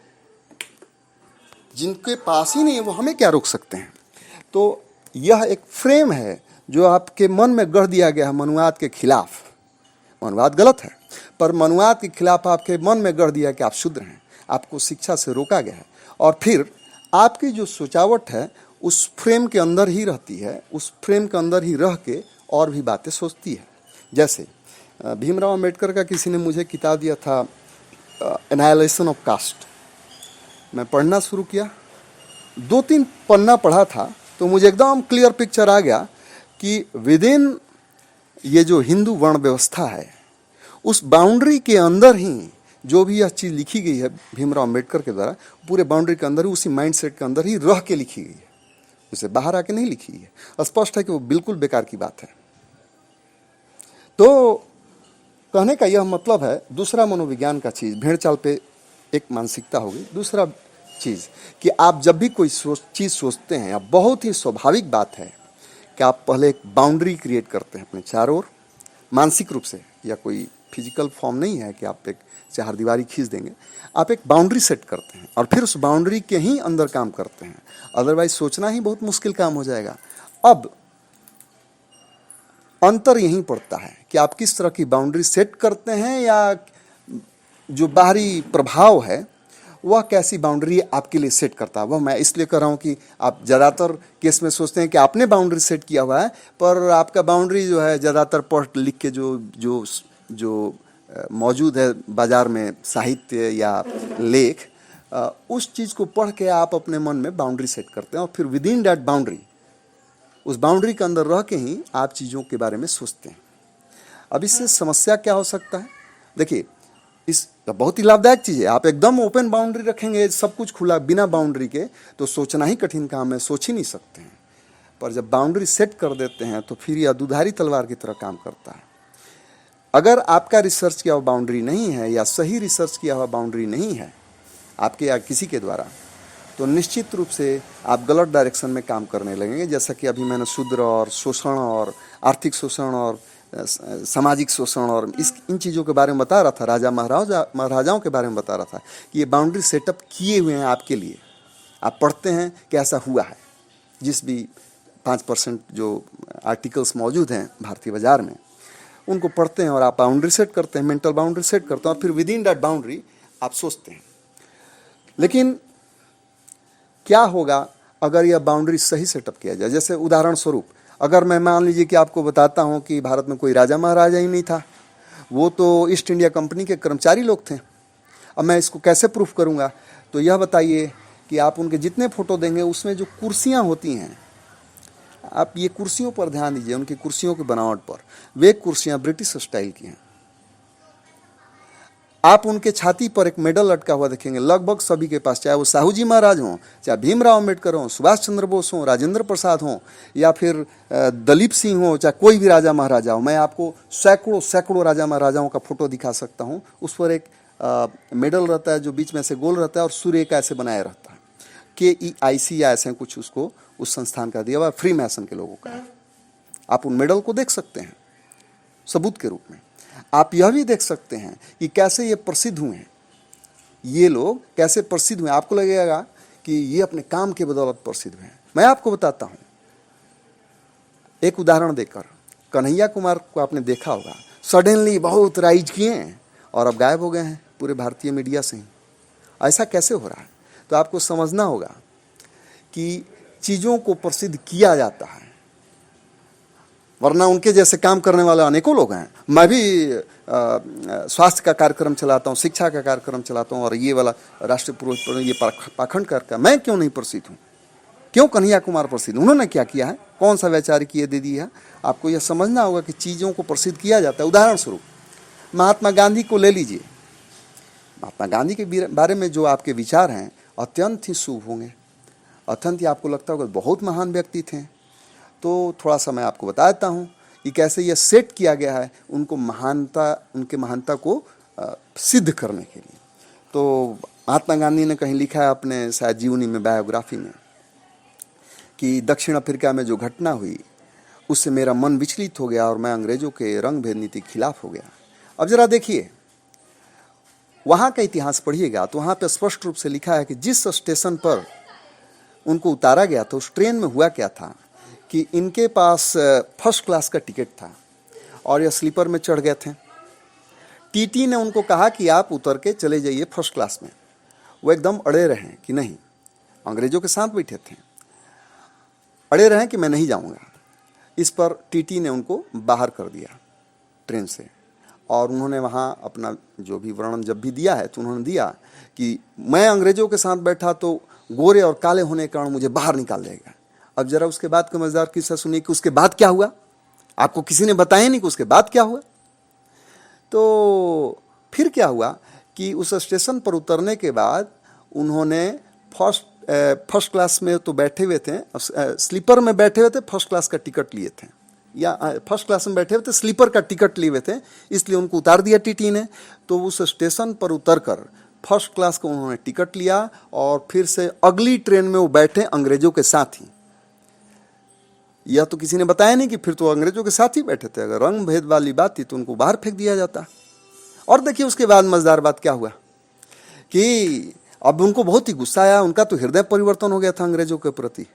जिनके पास ही नहीं है वो हमें क्या रोक सकते हैं? तो यह एक फ्रेम है जो आपके मन में गढ़ दिया गया है मनुवाद के खिलाफ। मनुवाद गलत है, पर मनुवाद के खिलाफ आपके मन में गढ़ दिया कि आप शुद्र हैं, आपको शिक्षा से रोका गया है। और फिर आपकी जो सोचावट है उस फ्रेम के अंदर ही रहती है, उस फ्रेम के अंदर ही रह के और भी बातें सोचती है। जैसे भीमराव अंबेडकर का किसी ने मुझे किताब दिया था एनालिसिस ऑफ कास्ट, मैं पढ़ना शुरू किया, 2-3 पन्ना पढ़ा था तो मुझे एकदम क्लियर पिक्चर आ गया कि विद इन ये जो हिंदू वर्ण व्यवस्था है उस बाउंड्री के अंदर ही जो भी यह चीज़ लिखी गई है भीमराव अंबेडकर के द्वारा, पूरे बाउंड्री के अंदर ही, उसी माइंडसेट के अंदर ही रह के लिखी गई है, उसे बाहर आके नहीं लिखी है। स्पष्ट है कि वो बिल्कुल बेकार की बात है। तो कहने का यह मतलब है, दूसरा मनोविज्ञान का चीज़, भेड़ चाल पे एक मानसिकता होगी। दूसरा चीज़ कि आप जब भी कोई चीज़ सोचते हैं, आप बहुत ही स्वाभाविक बात है कि आप पहले एक बाउंड्री क्रिएट करते हैं अपने चारों ओर, मानसिक रूप से या कोई फिजिकल फॉर्म नहीं है कि आप एक चार दीवारी खींच देंगे, आप एक बाउंड्री सेट करते हैं और फिर उस बाउंड्री के ही अंदर काम करते हैं, अदरवाइज सोचना ही बहुत मुश्किल काम हो जाएगा। अब अंतर यही पड़ता है कि आप किस तरह की बाउंड्री सेट करते हैं या जो बाहरी प्रभाव है वह कैसी बाउंड्री आपके लिए सेट करता है। वह मैं इसलिए कर रहा हूँ कि आप ज़्यादातर केस में सोचते हैं कि आपने बाउंड्री सेट किया हुआ है, पर आपका बाउंड्री जो है ज़्यादातर पढ़ लिख के जो मौजूद है बाज़ार में साहित्य या लेख, उस चीज़ को पढ़ के आप अपने मन में बाउंड्री सेट करते हैं और फिर विद इन दैट बाउंड्री, उस बाउंड्री के अंदर रह के ही आप चीज़ों के बारे में सोचते हैं। अब इससे समस्या क्या हो सकता है? देखिए, इस बहुत ही लाभदायक चीज़ है। आप एकदम ओपन बाउंड्री रखेंगे, सब कुछ खुला बिना बाउंड्री के, तो सोचना ही कठिन काम है, सोच ही नहीं सकते हैं। पर जब बाउंड्री सेट कर देते हैं तो फिर यह दुधारी तलवार की तरह काम करता है। अगर आपका रिसर्च किया हुआ बाउंड्री नहीं है या सही रिसर्च किया हुआ बाउंड्री नहीं है आपके या किसी के द्वारा, तो निश्चित रूप से आप गलत डायरेक्शन में काम करने लगेंगे। जैसा कि अभी मैंने शूद्र और शोषण और आर्थिक शोषण और सामाजिक शोषण और इन चीज़ों के बारे में बता रहा था, महाराजाओं के बारे में बता रहा था कि ये बाउंड्री सेटअप किए हुए हैं आपके लिए। आप पढ़ते हैं कि ऐसा हुआ है। जिस भी 5% जो आर्टिकल्स मौजूद हैं भारतीय बाजार में, उनको पढ़ते हैं और आप बाउंड्री सेट करते हैं, मेंटल बाउंड्री सेट करते हैं और फिर विद इन दैट बाउंड्री आप सोचते हैं। लेकिन क्या होगा अगर यह बाउंड्री सही सेटअप किया जाए? जैसे उदाहरण स्वरूप, अगर मैं मान लीजिए कि आपको बताता हूं कि भारत में कोई राजा महाराजा ही नहीं था, वो तो ईस्ट इंडिया कंपनी के कर्मचारी लोग थे। अब मैं इसको कैसे प्रूफ करूंगा? तो यह बताइए कि आप उनके जितने फोटो देंगे उसमें जो कुर्सियां होती हैं, आप ये कुर्सियों पर ध्यान दीजिए, उनकी कुर्सियों की बनावट पर। वे कुर्सियां ब्रिटिश स्टाइल की हैं। आप उनके छाती पर एक मेडल लटका हुआ देखेंगे, लगभग सभी के पास, चाहे वो साहू जी महाराज हों, चाहे भीमराव अम्बेडकर हों, सुभाष चंद्र बोस हों, राजेंद्र प्रसाद हों, या फिर दलीप सिंह हो, चाहे कोई भी राजा महाराजा हो। मैं आपको सैकड़ों राजा महाराजाओं का फोटो दिखा सकता हूं। उस पर एक मेडल रहता है जो बीच में से गोल रहता है और सूर्य का ऐसे बनाया रहता है। KEIC या ऐसे कुछ उसको उस संस्थान का दिया हुआ, फ्री मैसन के लोगों का। आप उन मेडल को देख सकते हैं सबूत के रूप में। आप यह भी देख सकते हैं कि कैसे ये प्रसिद्ध हुए हैं, ये लोग कैसे प्रसिद्ध हुए। आपको लगेगा कि ये अपने काम के बदौलत प्रसिद्ध हुए हैं। मैं आपको बताता हूं एक उदाहरण देकर। कन्हैया कुमार को आपने देखा होगा, सडनली बहुत राइज किए हैं और अब गायब हो गए हैं पूरे भारतीय मीडिया से ही। ऐसा कैसे हो रहा है? तो आपको समझना होगा कि चीज़ों को प्रसिद्ध किया जाता है, वरना उनके जैसे काम करने वाले अनेकों लोग हैं। मैं भी स्वास्थ्य का कार्यक्रम चलाता हूँ, शिक्षा का कार्यक्रम चलाता हूँ, और ये वाला राष्ट्रीय पुरोहित ये पाखंड करके मैं क्यों नहीं प्रसिद्ध हूँ? क्यों कन्हैया कुमार प्रसिद्ध? उन्होंने क्या किया है? कौन सा वैचारिक ये दे दी है? आपको यह समझना होगा कि चीज़ों को प्रसिद्ध किया जाता है। उदाहरण स्वरूप महात्मा गांधी को ले लीजिए। महात्मा गांधी के बारे में जो आपके विचार हैं अत्यंत ही शुभ होंगे, अत्यंत ही आपको लगता होगा बहुत महान व्यक्ति थे। तो थोड़ा सा मैं आपको बता देता हूँ कि कैसे यह सेट किया गया है उनको उनके महानता को सिद्ध करने के लिए। तो महात्मा गांधी ने कहीं लिखा है अपने शायद जीवनी में, बायोग्राफी में, कि दक्षिण अफ्रीका में जो घटना हुई उससे मेरा मन विचलित हो गया और मैं अंग्रेजों के रंग भेद नीति के खिलाफ हो गया। अब जरा देखिए, वहाँ का इतिहास पढ़िएगा तो वहाँ पे स्पष्ट रूप से लिखा है कि जिस स्टेशन पर उनको उतारा गया था उस ट्रेन में हुआ क्या था कि इनके पास फर्स्ट क्लास का टिकट था और यह स्लीपर में चढ़ गए थे। टीटी ने उनको कहा कि आप उतर के चले जाइए फर्स्ट क्लास में। वो एकदम अड़े रहे कि नहीं, अंग्रेजों के साथ बैठे थे, अड़े रहे कि मैं नहीं जाऊंगा। इस पर टीटी ने उनको बाहर कर दिया ट्रेन से, और उन्होंने वहाँ अपना जो भी वर्णन जब भी दिया है तो उन्होंने दिया कि मैं अंग्रेजों के साथ बैठा तो गोरे और काले होने के कारण मुझे बाहर निकाल देगा। अब जरा उसके बाद का मजेदार किस्सा सुनिए कि उसके बाद क्या हुआ। आपको किसी ने बताया नहीं कि उसके बाद क्या हुआ। तो फिर क्या हुआ कि उस स्टेशन पर उतरने के बाद उन्होंने फर्स्ट क्लास में तो बैठे हुए थे, स्लीपर में बैठे हुए थे, फर्स्ट क्लास का टिकट लिए थे, या फर्स्ट क्लास में बैठे हुए थे, स्लीपर का टिकट लिए हुए थे, इसलिए उनको उतार दिया टीटी ने। तो उस स्टेशन पर उतरकर फर्स्ट क्लास का उन्होंने टिकट लिया और फिर से अगली ट्रेन में वो बैठे अंग्रेजों के साथ ही। यह तो किसी ने बताया नहीं कि फिर तो अंग्रेजों के साथ ही बैठे थे। अगर रंग भेद वाली बात थी तो उनको बाहर फेंक दिया जाता। और देखिए उसके बाद मजेदार बात क्या हुआ कि अब उनको बहुत ही गुस्सा आया, उनका तो हृदय परिवर्तन हो गया था अंग्रेजों के प्रति।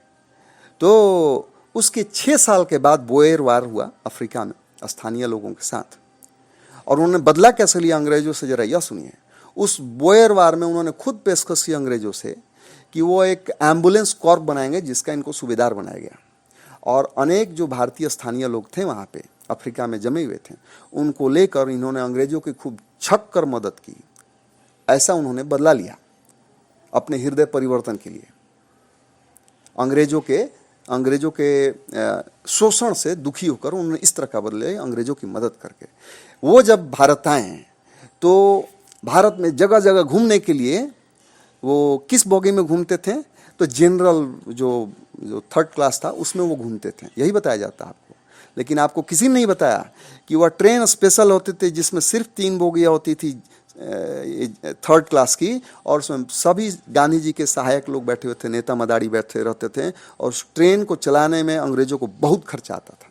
तो उसके 6 साल के बाद बोएर वार हुआ अफ्रीका में स्थानीय लोगों के साथ, और उन्होंने बदला कैसे लिया अंग्रेजों से, जरा यह सुनिए। उस बोयर वार में उन्होंने खुद पेशकश की अंग्रेजों से कि वो एक एम्बुलेंस कॉर्प बनाएंगे जिसका इनको सूबेदार बनाया गया, और अनेक जो भारतीय स्थानीय लोग थे वहाँ पे अफ्रीका में जमे हुए थे, उनको लेकर इन्होंने अंग्रेजों की खूब छक कर मदद की। ऐसा उन्होंने बदला लिया अपने हृदय परिवर्तन के लिए, अंग्रेजों के शोषण से दुखी होकर उन्होंने इस तरह का बदले अंग्रेजों की मदद करके। वो जब भारत आए तो भारत में जगह जगह घूमने के लिए वो किस बोगी में घूमते थे, तो जनरल जो 3rd क्लास था उसमें वो घूमते थे, यही बताया जाता है आपको। लेकिन आपको किसी ने नहीं बताया कि वह ट्रेन स्पेशल होते थे जिसमें सिर्फ 3 बोगियाँ होती थी 3rd क्लास की, और उसमें सभी गांधी जी के सहायक लोग बैठे हुए थे, नेता मदारी बैठे रहते थे, और उस ट्रेन को चलाने में अंग्रेजों को बहुत खर्चा आता था।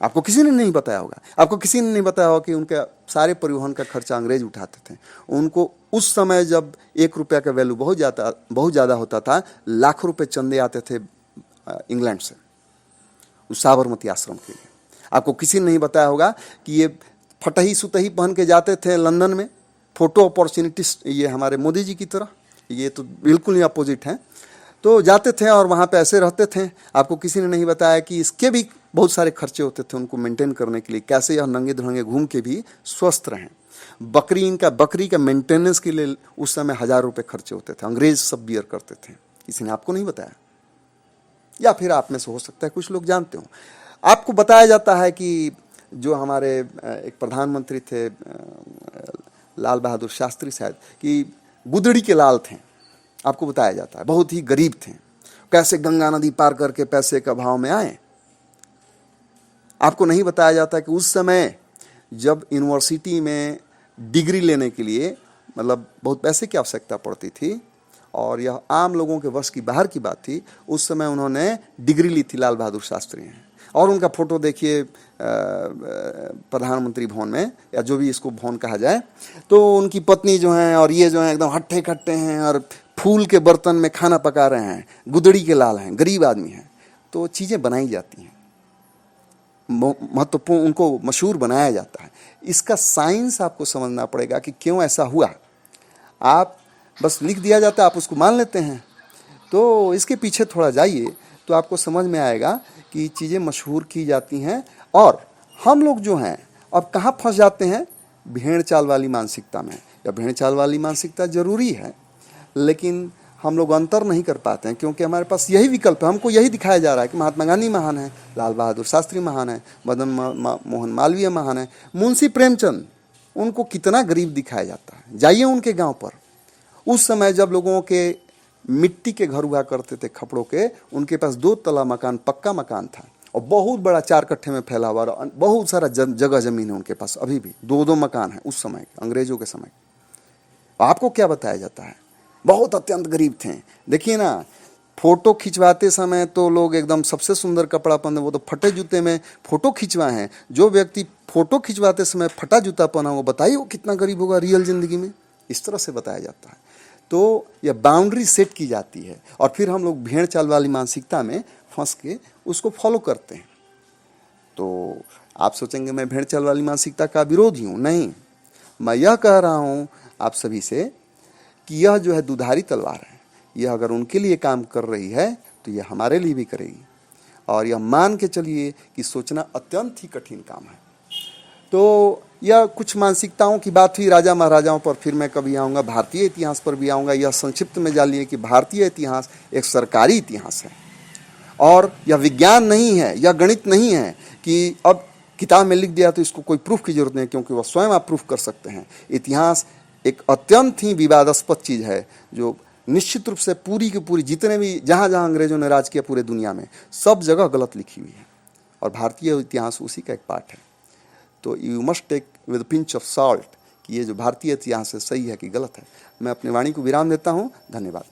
आपको किसी ने नहीं बताया होगा, आपको किसी ने नहीं बताया होगा कि उनके सारे परिवहन का खर्चा अंग्रेज उठाते थे। उनको उस समय जब 1 रुपया का वैल्यू बहुत ज़्यादा होता था, लाखों रुपए चंदे आते थे इंग्लैंड से उस साबरमती आश्रम के लिए। आपको किसी ने नहीं बताया होगा कि ये फटही सुतही पहन के जाते थे लंदन में, फोटो अपॉर्चुनिटिस्ट, ये हमारे मोदी जी की तरह, ये तो बिल्कुल ही अपोजिट हैं। तो जाते थे और वहाँ पे ऐसे रहते थे। आपको किसी ने नहीं बताया कि इसके भी बहुत सारे खर्चे होते थे उनको मेंटेन करने के लिए, कैसे यह नंगे धड़ंगे घूम के भी स्वस्थ रहें। बकरी का मेंटेनेंस के लिए उस समय 1000 रुपये खर्चे होते थे, अंग्रेज सब बियर करते थे। किसी ने आपको नहीं बताया, या फिर आप में से हो सकता है कुछ लोग जानते हो। आपको बताया जाता है कि जो हमारे एक प्रधानमंत्री थे लाल बहादुर शास्त्री शायद, कि गुदड़ी के लाल थे। आपको बताया जाता है बहुत ही गरीब थे, कैसे गंगा नदी पार करके पैसे का भाव में आए। आपको नहीं बताया जाता कि उस समय जब यूनिवर्सिटी में डिग्री लेने के लिए मतलब बहुत पैसे की आवश्यकता पड़ती थी, और यह आम लोगों के वश की बाहर की बात थी। उस समय उन्होंने डिग्री ली थी लाल बहादुर शास्त्री ने, और उनका फोटो देखिए प्रधानमंत्री भवन में, या जो भी इसको भवन कहा जाए। तो उनकी पत्नी जो हैं और ये जो हैं एकदम हट्टे कट्टे हैं और फूल के बर्तन में खाना पका रहे हैं, गुदड़ी के लाल हैं, गरीब आदमी हैं। तो चीज़ें बनाई जाती हैं, महत्वपूर्ण, उनको मशहूर बनाया जाता है। इसका साइंस आपको समझना पड़ेगा कि क्यों ऐसा हुआ। आप बस लिख दिया जाता है, आप उसको मान लेते हैं। तो इसके पीछे थोड़ा जाइए तो आपको समझ में आएगा कि चीज़ें मशहूर की जाती हैं। और हम लोग जो हैं अब कहाँ फंस जाते हैं, भेड़ चाल वाली मानसिकता में। या भेड़ चाल वाली मानसिकता जरूरी है, लेकिन हम लोग अंतर नहीं कर पाते हैं, क्योंकि हमारे पास यही विकल्प है। हमको यही दिखाया जा रहा है कि महात्मा गांधी महान है, लाल बहादुर शास्त्री महान है, मदन मोहन मालवीय महान है, मुंशी प्रेमचंद, उनको कितना गरीब दिखाया जाता है। जाइए उनके गांव पर, उस समय जब लोगों के मिट्टी के घर हुआ करते थे, खपड़ों के, उनके पास 2 तला मकान, पक्का मकान था, और बहुत बड़ा 4 कट्ठे में फैला हुआ, बहुत सारा जगह जमीन है उनके पास। अभी भी 2-2 मकान है उस समय, अंग्रेजों के समय। आपको क्या बताया जाता है, बहुत अत्यंत गरीब थे। देखिए ना, फोटो खिंचवाते समय तो लोग एकदम सबसे सुंदर कपड़ा पहने, वो तो फटे जूते में फोटो खिंचवाए हैं। जो व्यक्ति फोटो खिंचवाते समय फटा जूता पहना, वो बताइए वो कितना गरीब होगा रियल जिंदगी में। इस तरह से बताया जाता है। तो यह बाउंड्री सेट की जाती है, और फिर हम लोग भेड़ चाल वाली मानसिकता में फंस के उसको फॉलो करते हैं। तो आप सोचेंगे मैं भेड़ चाल वाली मानसिकता का विरोधी हूँ, नहीं। मैं यह कह रहा हूँ आप सभी से कि यह जो है दुधारी तलवार है, यह अगर उनके लिए काम कर रही है तो यह हमारे लिए भी करेगी। और यह मान के चलिए कि सोचना अत्यंत ही कठिन काम है। तो यह कुछ मानसिकताओं की बात हुई राजा महाराजाओं पर, फिर मैं कभी आऊँगा भारतीय इतिहास पर भी आऊँगा। यह संक्षिप्त में जान लिए कि भारतीय इतिहास एक सरकारी इतिहास है, और यह विज्ञान नहीं है, यह गणित नहीं है कि अब किताब में लिख दिया तो इसको कोई प्रूफ की जरूरत नहीं, क्योंकि वह स्वयं आप प्रूफ कर सकते हैं। इतिहास एक अत्यंत ही विवादास्पद चीज़ है, जो निश्चित रूप से पूरी की पूरी जितने भी जहाँ जहाँ अंग्रेजों ने राज किया पूरे दुनिया में, सब जगह गलत लिखी हुई है, और भारतीय इतिहास उसी का एक पार्ट है। तो you must take with pinch of salt कि ये जो भारतीय इतिहास है सही है कि गलत है। मैं अपनी वाणी को विराम देता हूँ। धन्यवाद।